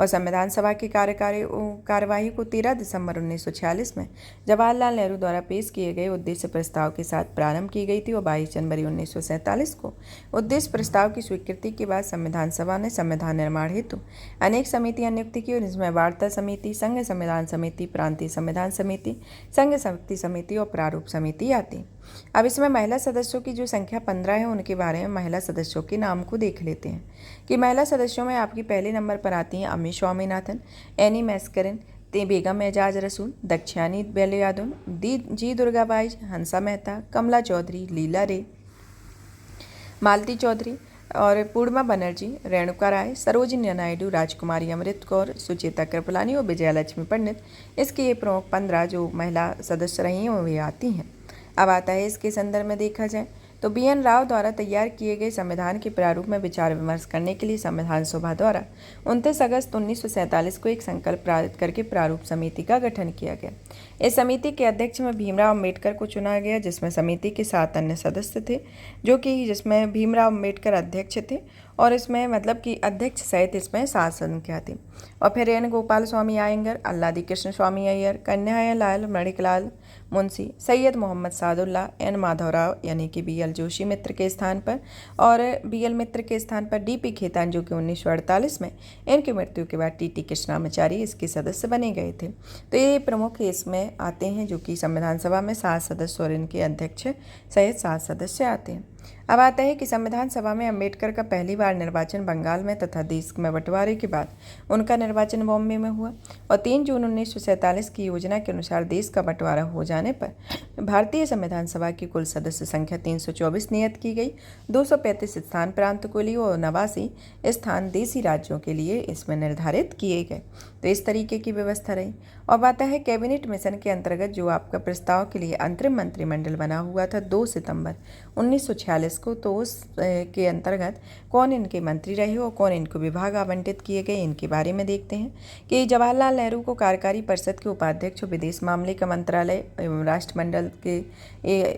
और संविधान सभा की कार्यवाही को 13 दिसंबर 1946 में जवाहरलाल नेहरू द्वारा पेश किए गए उद्देश्य प्रस्ताव के साथ प्रारंभ की गई थी और 22 जनवरी 1947 को उद्देश्य प्रस्ताव की स्वीकृति के बाद संविधान सभा ने संविधान निर्माण हेतु अनेक समितियां नियुक्त की और इसमें वार्ता समिति, संघ संविधान समिति, प्रांतीय संविधान समिति, संघ शक्ति समिति और प्रारूप समिति आती। अब इसमें महिला सदस्यों की जो संख्या 15 है उनके बारे में महिला सदस्यों के नाम को देख लेते हैं कि महिला सदस्यों में आपकी पहले नंबर पर आती हैं अमी स्वामीनाथन, एनी मैस्करिन, बेगम एजाज रसूल, दक्षिणी बेलियादुन, जी दुर्गाबाई, हंसा मेहता, कमला चौधरी, लीला रे, मालती चौधरी और पूर्णिमा बनर्जी, रेणुका राय, सरोजिनी नायडू, राजकुमारी अमृत कौर, सुचेता कृपलानी और विजयलक्ष्मी पंडित। इसके ये प्रमुख 15 जो महिला सदस्य रही हैं वे आती हैं। अब आता है इसके संदर्भ में देखा जाए तो BN राव द्वारा तैयार किए गए संविधान के प्रारूप में विचार विमर्श करने के लिए संविधान सभा द्वारा 29 अगस्त 1947 को एक संकल्प पारित करके प्रारूप समिति का गठन किया गया। इस समिति के अध्यक्ष में भीमराव अम्बेडकर को चुना गया, जिसमें समिति के 7 अन्य सदस्य थे जिसमें भीमराव अम्बेडकर अध्यक्ष थे और इसमें मतलब कि अध्यक्ष सहित इसमें 7 संख्या थी। और फिर एन गोपाल स्वामी आयंगर, अल्लादी कृष्ण स्वामी अय्यर, कन्हैयालाल मणिकलाल मुंशी, सैयद मोहम्मद सादुल्ला, एन माधवराव यानी कि BL जोशी मित्र के स्थान पर और BL मित्र के स्थान पर DP खेतान जो कि 1948 में इनकी मृत्यु के बाद TT कृष्णामाचारी इसके सदस्य बने गए थे। तो ये प्रमुख इसमें आते हैं जो कि संविधान सभा में 7 सदस्य और इनके अध्यक्ष सहित 7 सदस्य आते हैं। अब आता है कि संविधान सभा में अम्बेडकर का पहली बार निर्वाचन बंगाल में तथा देश में बंटवारे के बाद उनका निर्वाचन बॉम्बे में हुआ और 3 जून 1947 की योजना के अनुसार देश का बंटवारा हो जाने पर भारतीय संविधान सभा की कुल सदस्य संख्या 324 नियत की गई। 235 स्थान प्रांत को लिए और 89 स्थान देसी राज्यों के लिए इसमें निर्धारित किए गए। तो इस तरीके की व्यवस्था रही। अब आता है कैबिनेट मिशन के अंतर्गत जो आपका प्रस्ताव के लिए अंतरिम मंत्रिमंडल बना हुआ था 2 सितंबर 1946 को, तो उस के अंतर्गत कौन इनके मंत्री रहे और कौन इनको विभाग आवंटित किए गए इनके बारे में देखते हैं कि जवाहरलाल नेहरू को कार्यकारी परिषद के उपाध्यक्ष और विदेश मामले का मंत्रालय एवं राष्ट्रमंडल के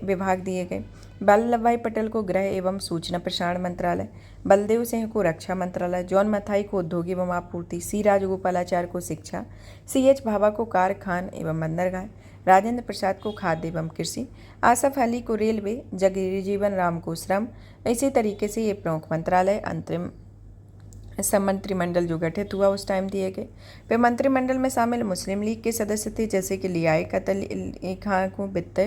विभाग दिए गए। वल्लभ भाई पटेल को गृह एवं सूचना प्रसारण मंत्रालय, बलदेव सिंह को रक्षा मंत्रालय, जॉन मथाई को उद्योग एवं आपूर्ति, C राजगोपालाचार्य को शिक्षा, CH भाभा को कारखान एवं बंदरगाह, राजेंद्र प्रसाद को खाद्य एवं कृषि, आसफ अली को रेलवे, जगजीवन राम को श्रम। इसी तरीके से ये प्रमुख मंत्रालय अंतरिम मंत्रिमंडल जो गठित हुआ उस टाइम दिए गए। फिर मंत्रिमंडल में शामिल मुस्लिम लीग के सदस्य थे जैसे कि लियाई कतल खां को वित्त,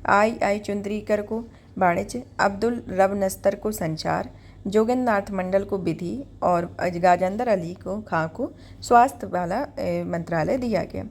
आई चुंदरीकर को वाणिज्य, अब्दुल रब नस्तर को संचार, जोगिंद्र नाथ मंडल को विधि और गाजंदर अली को खां को स्वास्थ्य वाला मंत्रालय दिया गया।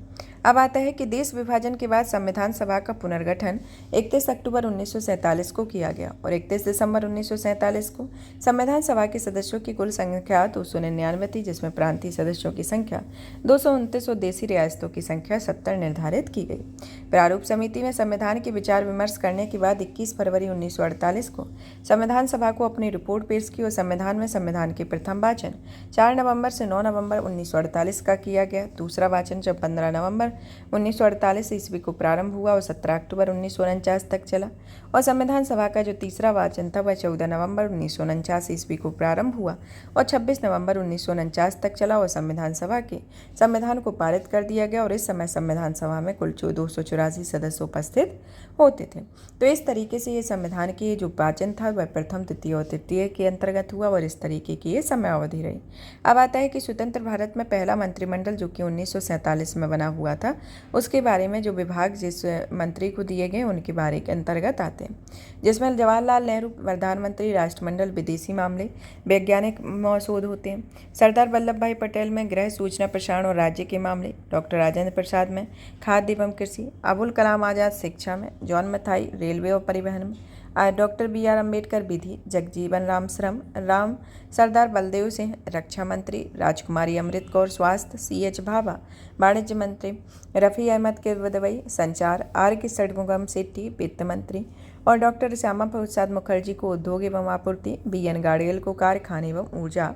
अब आता है कि देश विभाजन के बाद संविधान सभा का पुनर्गठन 31 अक्टूबर 1947 को किया गया और 31 दिसंबर 1947 को संविधान सभा के सदस्यों की कुल संख्या 299 थी, जिसमें प्रांतीय सदस्यों की संख्या 229 और देसी रियासतों की संख्या 70 निर्धारित की गई। प्रारूप समिति में संविधान के विचार विमर्श करने के बाद 21 फरवरी 1948 को संविधान सभा को अपनी रिपोर्ट पेश की और संविधान में संविधान के प्रथम वाचन 4 नवंबर से 9 नवंबर 1948 का किया गया। दूसरा वाचन जब 15 नवंबर 1948 ईस्वी को प्रारंभ हुआ और 17 अक्टूबर 1949 तक चला और संविधान सभा का जो तीसरा वाचन था वह 14 नवंबर 1949 ईस्वी को प्रारंभ हुआ और 26 नवंबर 1949 तक चला और संविधान सभा के संविधान को पारित कर दिया गया और इस समय संविधान सभा में कुल 284 सदस्य उपस्थित होते थे। तो इस तरीके से ये संविधान की जो वाचन था वह प्रथम, द्वितीय और तृतीय के अंतर्गत हुआ और इस तरीके की ये समय अवधि रही। अब आता है कि स्वतंत्र भारत में पहला मंत्रिमंडल जो कि 1947 में बना हुआ था उसके बारे में जो विभाग जिस मंत्री को दिए गए उनके बारे के अंतर्गत आते हैं, जिसमें जवाहरलाल नेहरू प्रधानमंत्री, राष्ट्रमंडल विदेशी मामले, वैज्ञानिक शोध होते हैं। सरदार वल्लभ भाई पटेल में गृह, सूचना प्रसारण और राज्य के मामले, डॉक्टर राजेंद्र प्रसाद में खाद्य एवं कृषि, अबुल कलाम आज़ाद शिक्षा में, जॉन मथाई रेलवे और परिवहन में, डॉक्टर BR अम्बेडकर विधि, जगजीवन राम श्रम, राम सरदार बलदेव सिंह रक्षा मंत्री, राजकुमारी अमृत कौर स्वास्थ्य, CH भाभा वाणिज्य मंत्री, रफ़ी अहमद किरवदवई संचार, RK षणमुगम शेट्टी वित्त मंत्री और डॉक्टर श्यामा प्रसाद मुखर्जी को उद्योग एवं आपूर्ति, BN गाड़ियल को कारखाने एवं ऊर्जा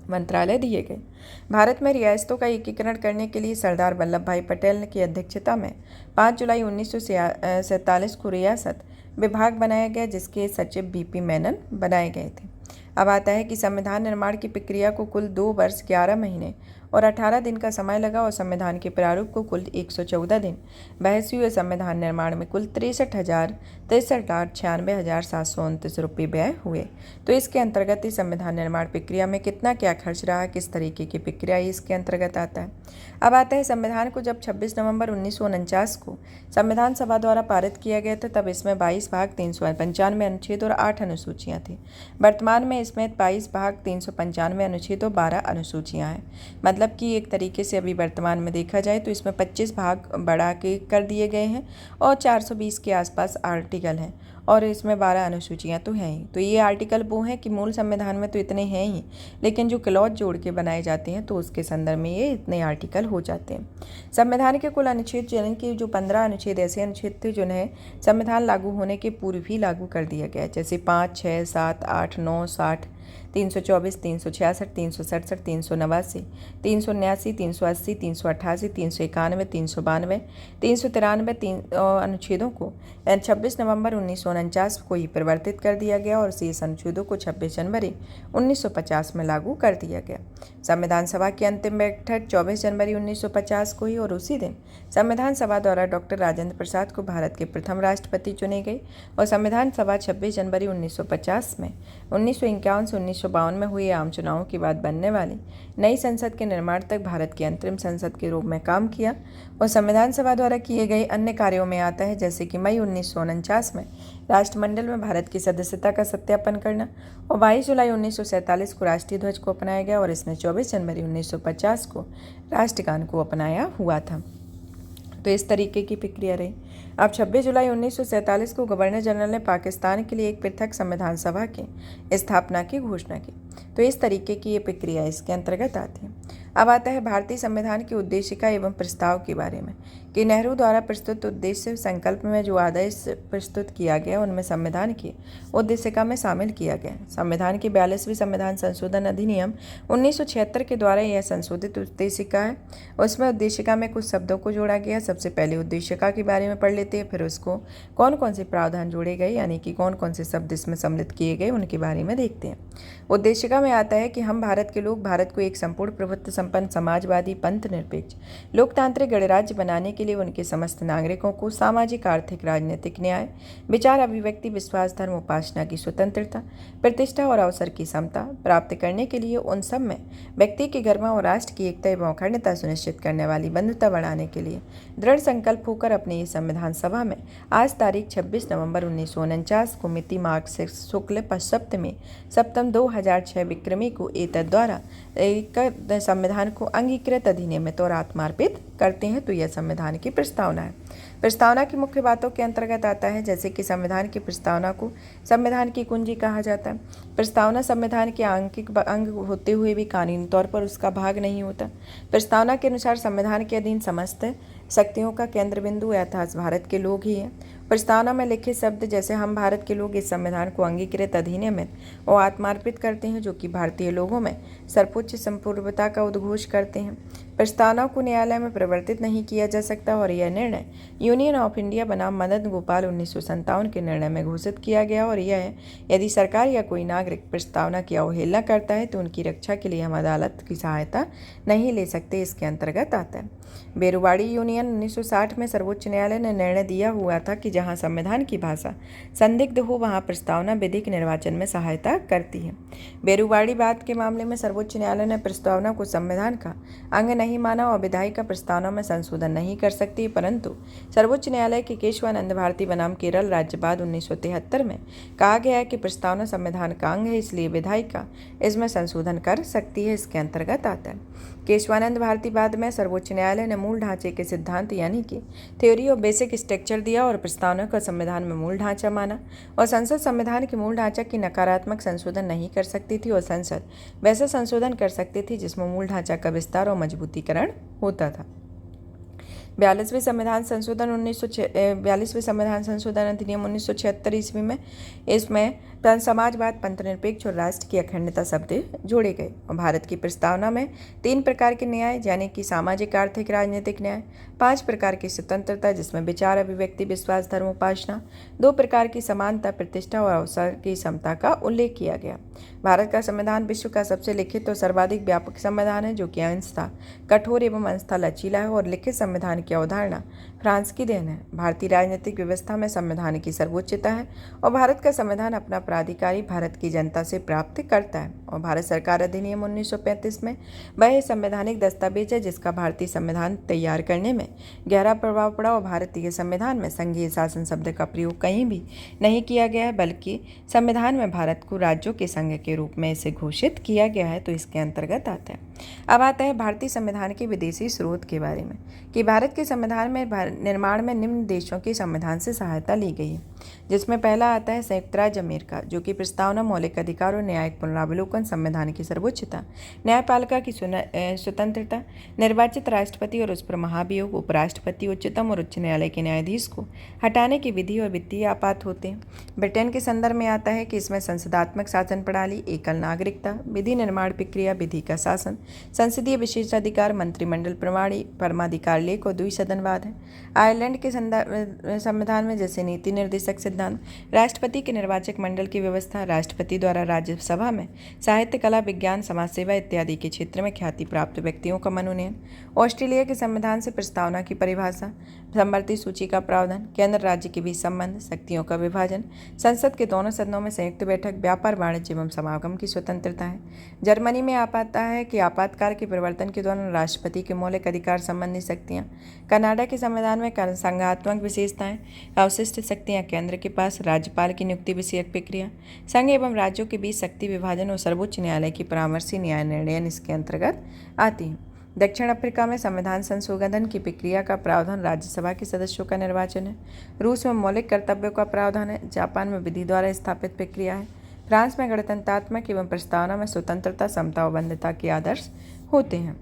मंत्रालय दिए गए। भारत में रियासतों का एकीकरण करने के लिए सरदार वल्लभ भाई पटेल की अध्यक्षता में 5 जुलाई 1947 को रियासत विभाग बनाया गया, जिसके सचिव BP मेनन बनाए गए थे। अब आता है कि संविधान निर्माण की प्रक्रिया को कुल 2 वर्ष 11 महीने और 18 दिन का समय लगा और संविधान के प्रारूप को कुल 114 दिन। बहस हुए संविधान निर्माण में कुल 63,93,96,729 रुपये व्यय हुए। तो इसके अंतर्गत इस संविधान निर्माण प्रक्रिया में कितना क्या खर्च रहा, किस तरीके की प्रक्रिया इसके अंतर्गत आता है। अब आता है संविधान को जब 26 नवंबर 1949 को संविधान सभा द्वारा पारित किया गया था, तब इसमें 22 भाग 395 अनुच्छेद और 8 अनुसूचियाँ थी। वर्तमान में इसमें 22 भाग 395 अनुच्छेद और 12 अनुसूचियाँ हैं। मतलब कि एक तरीके से अभी वर्तमान में देखा जाए तो इसमें 25 भाग बढ़ा के कर दिए गए हैं और 420 के आसपास आर्टिकल हैं और इसमें 12 अनुसूचियाँ तो हैं ही। तो ये आर्टिकल वो हैं कि मूल संविधान में तो इतने हैं ही, लेकिन जो क्लॉज जोड़ के बनाए जाते हैं तो उसके संदर्भ में ये इतने आर्टिकल हो जाते हैं। संविधान के कुल अनुच्छेद यानी कि जो 15 अनुच्छेद ऐसे अनुच्छेद थे जिन्हें संविधान लागू होने के पूर्व ही लागू कर दिया गया, जैसे 5, 6, 7, 8, 9, 60, 324, 366, 367, 389, 379, 380, 388, 391, 392, 393 अनुच्छेदों को 26 नवंबर 1949 को ही परिवर्तित कर दिया गया और शेष अनुच्छेदों को 26 जनवरी 1950 में लागू कर दिया गया। संविधान सभा की अंतिम बैठक 24 जनवरी 1950 को ही और उसी दिन संविधान सभा द्वारा डॉक्टर राजेंद्र प्रसाद को भारत के प्रथम राष्ट्रपति चुने गए और संविधान सभा 26 जनवरी 1950 में 1951 से 1952 में हुए आम चुनावों के बाद बनने वाली नई संसद के निर्माण तक भारत की अंतरिम संसद के रूप में काम किया और संविधान सभा द्वारा किए गए अन्य कार्यों में आता है, जैसे कि मई 1949 में राष्ट्रमंडल में भारत की सदस्यता का सत्यापन करना और 22 जुलाई 1947 को राष्ट्रीय ध्वज को अपनाया गया और इसने 24 जनवरी 1950 को राष्ट्रगान को अपनाया हुआ था। तो इस तरीके की प्रक्रिया रही। अब 26 जुलाई 1947 को गवर्नर जनरल ने पाकिस्तान के लिए एक पृथक संविधान सभा की स्थापना की घोषणा की। तो इस तरीके की ये प्रक्रिया इसके अंतर्गत आती है। अब आता है भारतीय संविधान की उद्देशिका एवं प्रस्ताव के बारे में कि नेहरू द्वारा प्रस्तुत उद्देश्य संकल्प में जो आदेश प्रस्तुत किया गया उनमें संविधान की उद्देशिका में शामिल किया गया। संविधान की 42वीं संविधान संशोधन अधिनियम 1976 के द्वारा यह संशोधित उद्देशिका है। उसमें उद्देशिका में कुछ शब्दों को जोड़ा गया। सबसे पहले उद्देशिका के बारे में पढ़ लेते हैं, फिर उसको कौन कौन से प्रावधान जोड़े गए यानी कि कौन कौन से शब्द इसमें सम्मिलित किए गए उनके बारे में देखते हैं। उद्देशिका में आता है कि हम भारत के लोग भारत को एक संपूर्ण प्रभुत्व संपन्न समाजवादी पंथ निरपेक्ष लोकतांत्रिक गणराज्य बनाने के लिए उनके समस्त नागरिकों को सामाजिक आर्थिक राजनीतिक न्याय, विचार अभिव्यक्ति, विश्वास, धर्म, उपासना की स्वतंत्रता, प्रतिष्ठा और अवसर की समता प्राप्त करने के लिए उन सब में व्यक्ति की गरिमा और राष्ट्र की एकता एवं अखंडता सुनिश्चित करने वाली बंधुता बढ़ाने के लिए दृढ़ संकल्प होकर अपनी इस संविधान सभा में आज तारीख 26 नवंबर 1949 को मिति माघ से शुक्ल सप्तमी सप्तम 2006 विक्रमी को एतद द्वारा एक संविधान को अंगीकृत अधिनियमित और आत्मार्पित करते हैं। तो यह संविधान की प्रस्तावना है। प्रस्तावना की मुख्य बातों के अंतर्गत आता है, जैसे कि संविधान की प्रस्तावना को संविधान की कुंजी कहा जाता है। प्रस्तावना संविधान के आंशिक अंग होते हुए भी कानूनी तौर पर उसका भाग नहीं होता। प्रस्तावना के अनुसार संविधान के अधीन समस्त शक्तियों का केंद्र बिंदु अर्थात भारत के लोग ही हैं। प्रस्तावना में लिखे शब्द जैसे हम भारत के लोग इस संविधान को अंगीकृत अधिनियमित और आत्मार्पित करते हैं, जो कि भारतीय लोगों में सर्वोच्च संपूर्णता का उद्घोष करते हैं। प्रस्तावना को न्यायालय में परिवर्तित नहीं किया जा सकता और यह निर्णय यूनियन ऑफ इंडिया बनाम मदन गोपाल 1957 के निर्णय में घोषित किया गया और यह है, यदि सरकार या कोई नागरिक प्रस्तावना की अवहेलना करता है तो उनकी रक्षा के लिए हम अदालत की सहायता नहीं ले सकते, इसके अंतर्गत आता है। बेरुवाड़ी यूनियन 1960 में सर्वोच्च न्यायालय ने निर्णय दिया हुआ था कि जहां संविधान की भाषा संदिग्ध हो वहां प्रस्तावना विधिक निर्वाचन में सहायता करती है। बेरुवाड़ी बात के मामले में सर्वोच्च न्यायालय ने प्रस्तावना को संविधान का अंग नहीं नहीं माना और विधायिका प्रस्तावना में संशोधन नहीं कर सकती, परंतु सर्वोच्च न्यायालय के केशवानंद भारती बनाम केरल राज्य बाद 1973 में कहा गया है कि प्रस्तावना संविधान का अंग है, इसलिए विधायिका इसमें संशोधन कर सकती है। इसके अंतर्गत आता है। केशवानंद भारती बाद में सर्वोच्च न्यायालय ने मूल ढांचे के सिद्धांत यानी कि थ्योरी ऑफ बेसिक स्ट्रक्चर दिया और प्रस्तावना को संविधान में मूल ढांचा माना, और संसद संविधान के मूल ढांचा की नकारात्मक संशोधन नहीं कर सकती थी और संसद वैसा संशोधन कर सकती थी जिसमें मूल ढांचा का विस्तार और मजबूतीकरण होता था। 42वें संविधान संशोधन अधिनियम 1976 ईस्वी में इसमें समाजवाद, पंथनिरपेक्ष और राष्ट्र की अखंडता शब्द जोड़े गए और भारत की प्रस्तावना में 3 प्रकार के न्याय यानी कि सामाजिक, आर्थिक, राजनीतिक न्याय, 5 प्रकार की स्वतंत्रता जिसमें विचार, अभिव्यक्ति, विश्वास, धर्म, उपासना, 2 प्रकार की समानता, प्रतिष्ठा और अवसर की समता का उल्लेख किया गया। भारत का संविधान विश्व का सबसे लिखित और सर्वाधिक व्यापक संविधान है, जो कि अंशतः कठोर एवं अंशतः लचीला है, और लिखित संविधान की अवधारणा फ्रांस की देन है। भारतीय राजनीतिक व्यवस्था में संविधान की सर्वोच्चता है और भारत का संविधान अपना प्राधिकारी भारत की जनता से प्राप्त करता है। और भारत सरकार अधिनियम 1935 में वह संवैधानिक दस्तावेज है जिसका भारतीय संविधान तैयार करने में गहरा प्रभाव पड़ा और भारतीय संविधान में संघीय शासन शब्द का प्रयोग कहीं भी नहीं किया गया है, बल्कि संविधान में भारत को राज्यों के संघ के रूप में इसे घोषित किया गया है, तो इसके अंतर्गत आता है। अब आता है भारतीय संविधान के विदेशी स्रोत के बारे में कि भारत के संविधान में निर्माण में निम्न देशों की संविधान से सहायता ली गई है, जिसमें पहला आता है संयुक्त राज्य अमेरिका, जो कि प्रस्तावना, मौलिक अधिकार और न्यायिक पुनरावलोकन, संविधान की सर्वोच्चता, न्यायपालिका की स्वतंत्रता, निर्वाचित राष्ट्रपति और उस पर महाभियोग, उपराष्ट्रपति, उच्चतम और उच्च न्यायालय के न्यायाधीश को हटाने की विधि और वित्तीय आपात होते हैं। ब्रिटेन के संदर्भ में आता है कि इसमें संसदात्मक शासन प्रणाली, एकल नागरिकता, विधि निर्माण प्रक्रिया, विधि का शासन, संसदीय विशेषाधिकार, मंत्रिमंडल प्रणाली, परमाधिकार लेख और द्विसदनवाद है। आयरलैंड के संविधान में जैसे नीति निर्देशक सिद्धांत, राष्ट्रपति के निर्वाचक मंडल की व्यवस्था, राष्ट्रपति द्वारा राज्यसभा में साहित्य, कला, विज्ञान, समाज सेवा इत्यादि के क्षेत्र में ख्याति प्राप्त व्यक्तियों का मनोनयन। ऑस्ट्रेलिया के संविधान से प्रस्तावना की परिभाषा, समवर्ती सूची का प्रावधान, केंद्र राज्य के बीच संबंध, शक्तियों का विभाजन, संसद के दोनों सदनों में संयुक्त बैठक, व्यापार, वाणिज्य एवं समागम की स्वतंत्रता है। जर्मनी में आता है कि आपातकाल के परिवर्तन के दौरान राष्ट्रपति के मौलिक अधिकार संबंधी शक्तियाँ। कनाडा के संविधान में संघात्मक विशेषताएं, अवशिष्ट शक्तियाँ केंद्र के पास, राज्यपाल की नियुक्ति विषयक प्रक्रिया, संघ एवं राज्यों के बीच शक्ति विभाजन और सर्वोच्च न्यायालय की परामर्शी न्याय निर्णय इसके अंतर्गत आती हैं। दक्षिण अफ्रीका में संविधान संशोधन की प्रक्रिया का प्रावधान राज्यसभा के सदस्यों का निर्वाचन है। रूस में मौलिक कर्तव्यों का प्रावधान है। जापान में विधि द्वारा स्थापित प्रक्रिया है। फ्रांस में गणतंत्रात्मक एवं प्रस्तावना में स्वतंत्रता, समता और बंधुता के आदर्श होते हैं।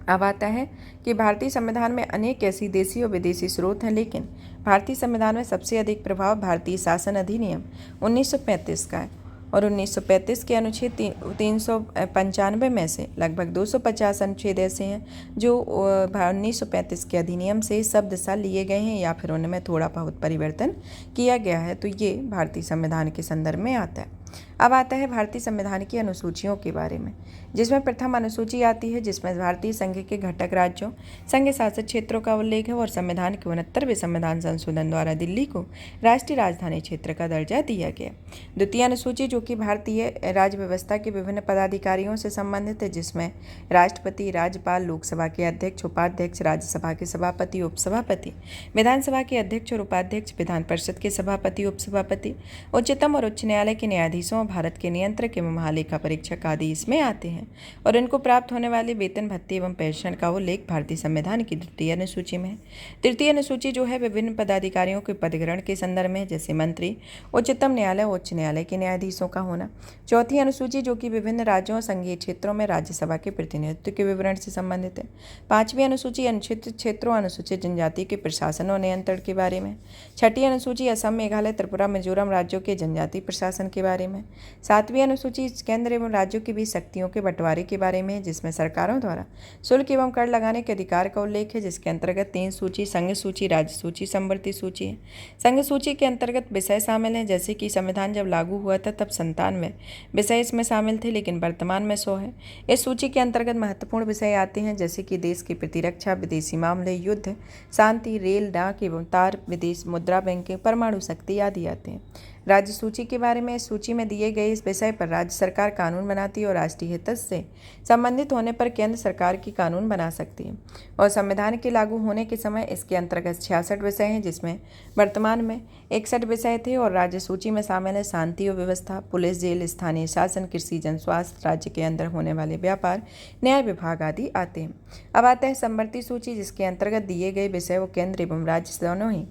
अब आता है कि भारतीय संविधान में अनेक ऐसी देशी और विदेशी स्रोत हैं, लेकिन भारतीय संविधान में सबसे अधिक प्रभाव भारतीय शासन अधिनियम 1935 का है और 1935 के अनुच्छेद 395 में से लगभग 250 अनुच्छेद ऐसे हैं जो 1935 के अधिनियम से शब्दशः लिए गए हैं या फिर उनमें थोड़ा बहुत परिवर्तन किया गया है, तो ये भारतीय संविधान के संदर्भ में आता है। अब आता है भारतीय संविधान की अनुसूचियों के बारे में, जिसमें प्रथम अनुसूची आती है जिसमें भारतीय संघ के घटक राज्यों, संघ शासित क्षेत्रों का उल्लेख है और संविधान के 69वें संविधान संशोधन द्वारा दिल्ली को राष्ट्रीय राजधानी क्षेत्र का दर्जा दिया गया। द्वितीय अनुसूची जो कि भारतीय राज्य व्यवस्था के विभिन्न पदाधिकारियों से संबंधित है, जिसमें राष्ट्रपति, राज्यपाल, लोकसभा के अध्यक्ष, उपाध्यक्ष, राज्यसभा के सभापति, उपसभापति, विधानसभा के अध्यक्ष और उपाध्यक्ष, विधान परिषद के सभापति, उपसभापति, उच्चतम और उच्च न्यायालय के न्यायाधीशों, भारत के नियंत्रक एवं महालेखा परीक्षक आदि इसमें आते हैं और इनको प्राप्त होने वाले वेतन, भत्ते एवं पेंशन का उल्लेख भारतीय संविधान की द्वितीय अनुसूची में है। तृतीय अनुसूची जो है विभिन्न पदाधिकारियों के पदग्रहण के संदर्भ में, जैसे मंत्री, उच्चतम न्यायालय, उच्च न्यायालय के न्यायाधीशों का होना। चौथी अनुसूची जो कि विभिन्न राज्यों और संघीय क्षेत्रों में राज्यसभा के प्रतिनिधित्व के विवरण से संबंधित है। पांचवी अनुसूची अनुसूचित क्षेत्रों, अनुसूचित जनजाति के प्रशासन और नियंत्रण के बारे में। छठी अनुसूची असम, मेघालय, त्रिपुरा, मिजोरम राज्यों के जनजाति प्रशासन के बारे में। सातवीं अनुसूची केंद्र एवं राज्यों के बीच शक्तियों के बंटवारे के बारे में, जिसमें सरकारों द्वारा शुल्क एवं कर लगाने के अधिकार का उल्लेख है, जिसके अंतर्गत 3 सूची, संघ सूची, राज्य सूची, समवर्ती सूची है। संघ सूची के अंतर्गत विषय शामिल हैं, जैसे कि संविधान जब लागू हुआ था तब 97 विषय इसमें शामिल थे, लेकिन वर्तमान में 100 है। इस सूची के अंतर्गत महत्वपूर्ण विषय आते हैं, जैसे कि देश की प्रतिरक्षा, विदेशी मामले, युद्ध, शांति, रेल, डाक एवं तार, विदेश मुद्रा, बैंकिंग, परमाणु शक्ति आदि आते हैं। राज्य सूची के बारे में, इस सूची में दिए गए इस विषय पर राज्य सरकार कानून बनाती है और राष्ट्रीय हित से संबंधित होने पर केंद्र सरकार की कानून बना सकती है। और संविधान के लागू होने के समय इसके अंतर्गत 66 विषय हैं, जिसमें वर्तमान में 61 विषय थे। और राज्य सूची में शामिल है शांति और व्यवस्था, पुलिस, जेल, स्थानीय शासन, कृषि, जन स्वास्थ्य, राज्य के अंदर होने वाले व्यापार, न्याय विभाग आदि आते हैं। अब आता है समवर्ती सूची, जिसके अंतर्गत दिए गए विषय वो केंद्र एवं राज्य दोनों ही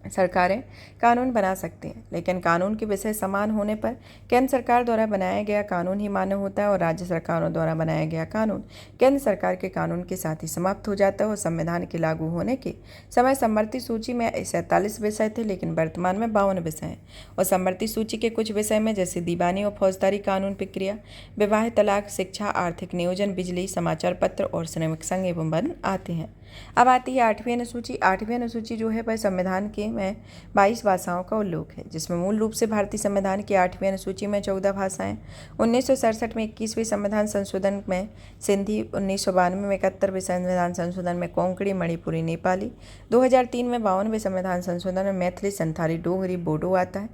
सरकारें कानून बना सकते हैं, लेकिन कानून के विषय समान होने पर केंद्र सरकार द्वारा बनाया गया कानून ही मान्य होता है और राज्य सरकारों द्वारा बनाया गया कानून केंद्र सरकार के कानून के साथ ही समाप्त हो जाता है। और संविधान के लागू होने के समय समवर्ती सूची में 47 विषय थे, लेकिन वर्तमान में 52 विषय हैं। और समवर्ती सूची के कुछ विषय में जैसे दीवानी और फौजदारी कानून प्रक्रिया, विवाह, तलाक, शिक्षा, आर्थिक नियोजन, बिजली, समाचार पत्र और श्रमिक संघ एवं वन आते हैं। अब आती है 8वीं अनुसूची। 8वीं अनुसूची जो है वह संविधान के में 22 भाषाओं का उल्लेख है, जिसमें मूल रूप से भारतीय संविधान की 8वीं अनुसूची में 14 भाषाएं, 1967 में 21वें संविधान संशोधन में सिंधी, 1992 में 71वें संविधान संशोधन में कोंकणी, मणिपुरी, नेपाली, 2003 में 52वें संविधान संशोधन में मैथिली, संथाली, डोगरी, बोडो आता है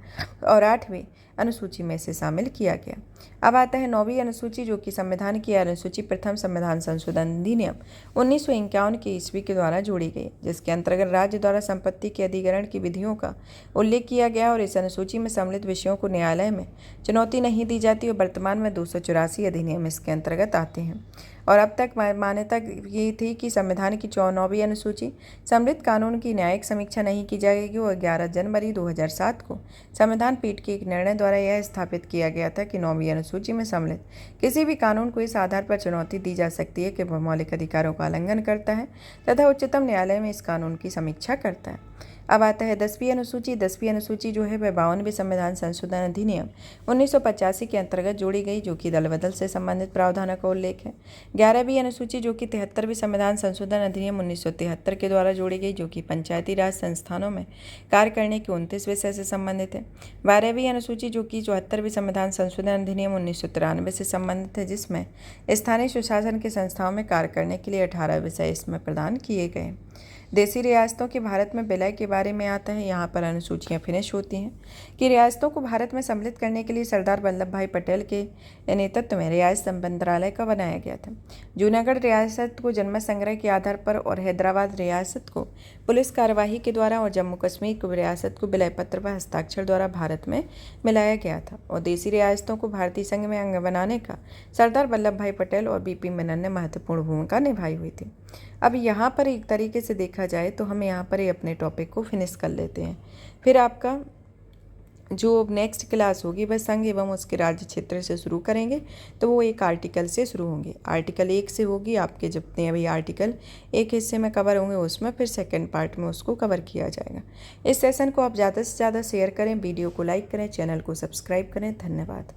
और 8वीं अनुसूची में से शामिल किया गया। अब आता है 9वीं अनुसूची, जो कि संविधान की अनुसूची प्रथम संविधान संशोधन अधिनियम 1951 के ईस्वी के द्वारा जोड़ी गई, जिसके अंतर्गत राज्य द्वारा संपत्ति के अधिग्रहण की विधियों का उल्लेख किया गया। और इस अनुसूची में सम्मिलित विषयों को न्यायालय में चुनौती नहीं दी जाती और वर्तमान में 284 अधिनियम इसके अंतर्गत आते हैं। और अब तक मान्यता ये थी कि संविधान की 9वीं अनुसूची सम्मिलित कानून की न्यायिक समीक्षा नहीं की जाएगी। और 11 जनवरी 2007 को संविधान पीठ के एक निर्णय द्वारा यह स्थापित किया गया था कि 9वीं अनुसूची में सम्मिलित किसी भी कानून को इस आधार पर चुनौती दी जा सकती है कि वह मौलिक अधिकारों का उल्लंघन करता है तथा उच्चतम न्यायालय में इस कानून की समीक्षा करता है। अब आता है 10वीं अनुसूची। 10वीं अनुसूची जो है वह 52वें संविधान संशोधन अधिनियम 1985 के अंतर्गत जोड़ी गई, जो कि दल बदल से संबंधित प्रावधानों का उल्लेख है। 11वीं अनुसूची जो कि 73वें संविधान संशोधन अधिनियम 1973 के द्वारा जोड़ी गई, जो कि पंचायती राज संस्थानों में कार्य करने के 29 विषय से संबंधित है। 12वीं अनुसूची जो कि 74वें संविधान संशोधन अधिनियम 1993 से संबंधित है, जिसमें स्थानीय सुशासन के संस्थाओं में कार्य करने के लिए 18 विषय इसमें प्रदान किए गए। देशी रियासतों के भारत में विलय के बारे में आता है। यहाँ पर अनुसूचियाँ फिनिश होती हैं कि रियासतों को भारत में सम्मिलित करने के लिए सरदार वल्लभ भाई पटेल के नेतृत्व में रियासत मंत्रालय का बनाया गया था। जूनागढ़ रियासत को जनमत संग्रह के आधार पर और हैदराबाद रियासत को पुलिस कार्यवाही के द्वारा और जम्मू कश्मीर को रियासत को विलय पत्र व हस्ताक्षर द्वारा भारत में मिलाया गया था। और देशी रियासतों को भारतीय संघ में अंग बनाने का सरदार वल्लभ भाई पटेल और बीपी मेनन ने महत्वपूर्ण भूमिका निभाई हुई थी। अब यहाँ पर एक तरीके से देखा जाए तो हम यहाँ पर ही अपने टॉपिक को फिनिश कर लेते हैं। फिर आपका जो नेक्स्ट क्लास होगी वह संघ एवं उसके राज्य क्षेत्र से शुरू करेंगे, तो वो एक आर्टिकल से शुरू होंगे। आर्टिकल 1 से होगी, आपके जितने अभी आर्टिकल एक हिस्से में कवर होंगे उसमें फिर सेकंड पार्ट में उसको कवर किया जाएगा। इस सेशन को आप ज़्यादा से ज़्यादा शेयर करें, वीडियो को लाइक करें, चैनल को सब्सक्राइब करें। धन्यवाद।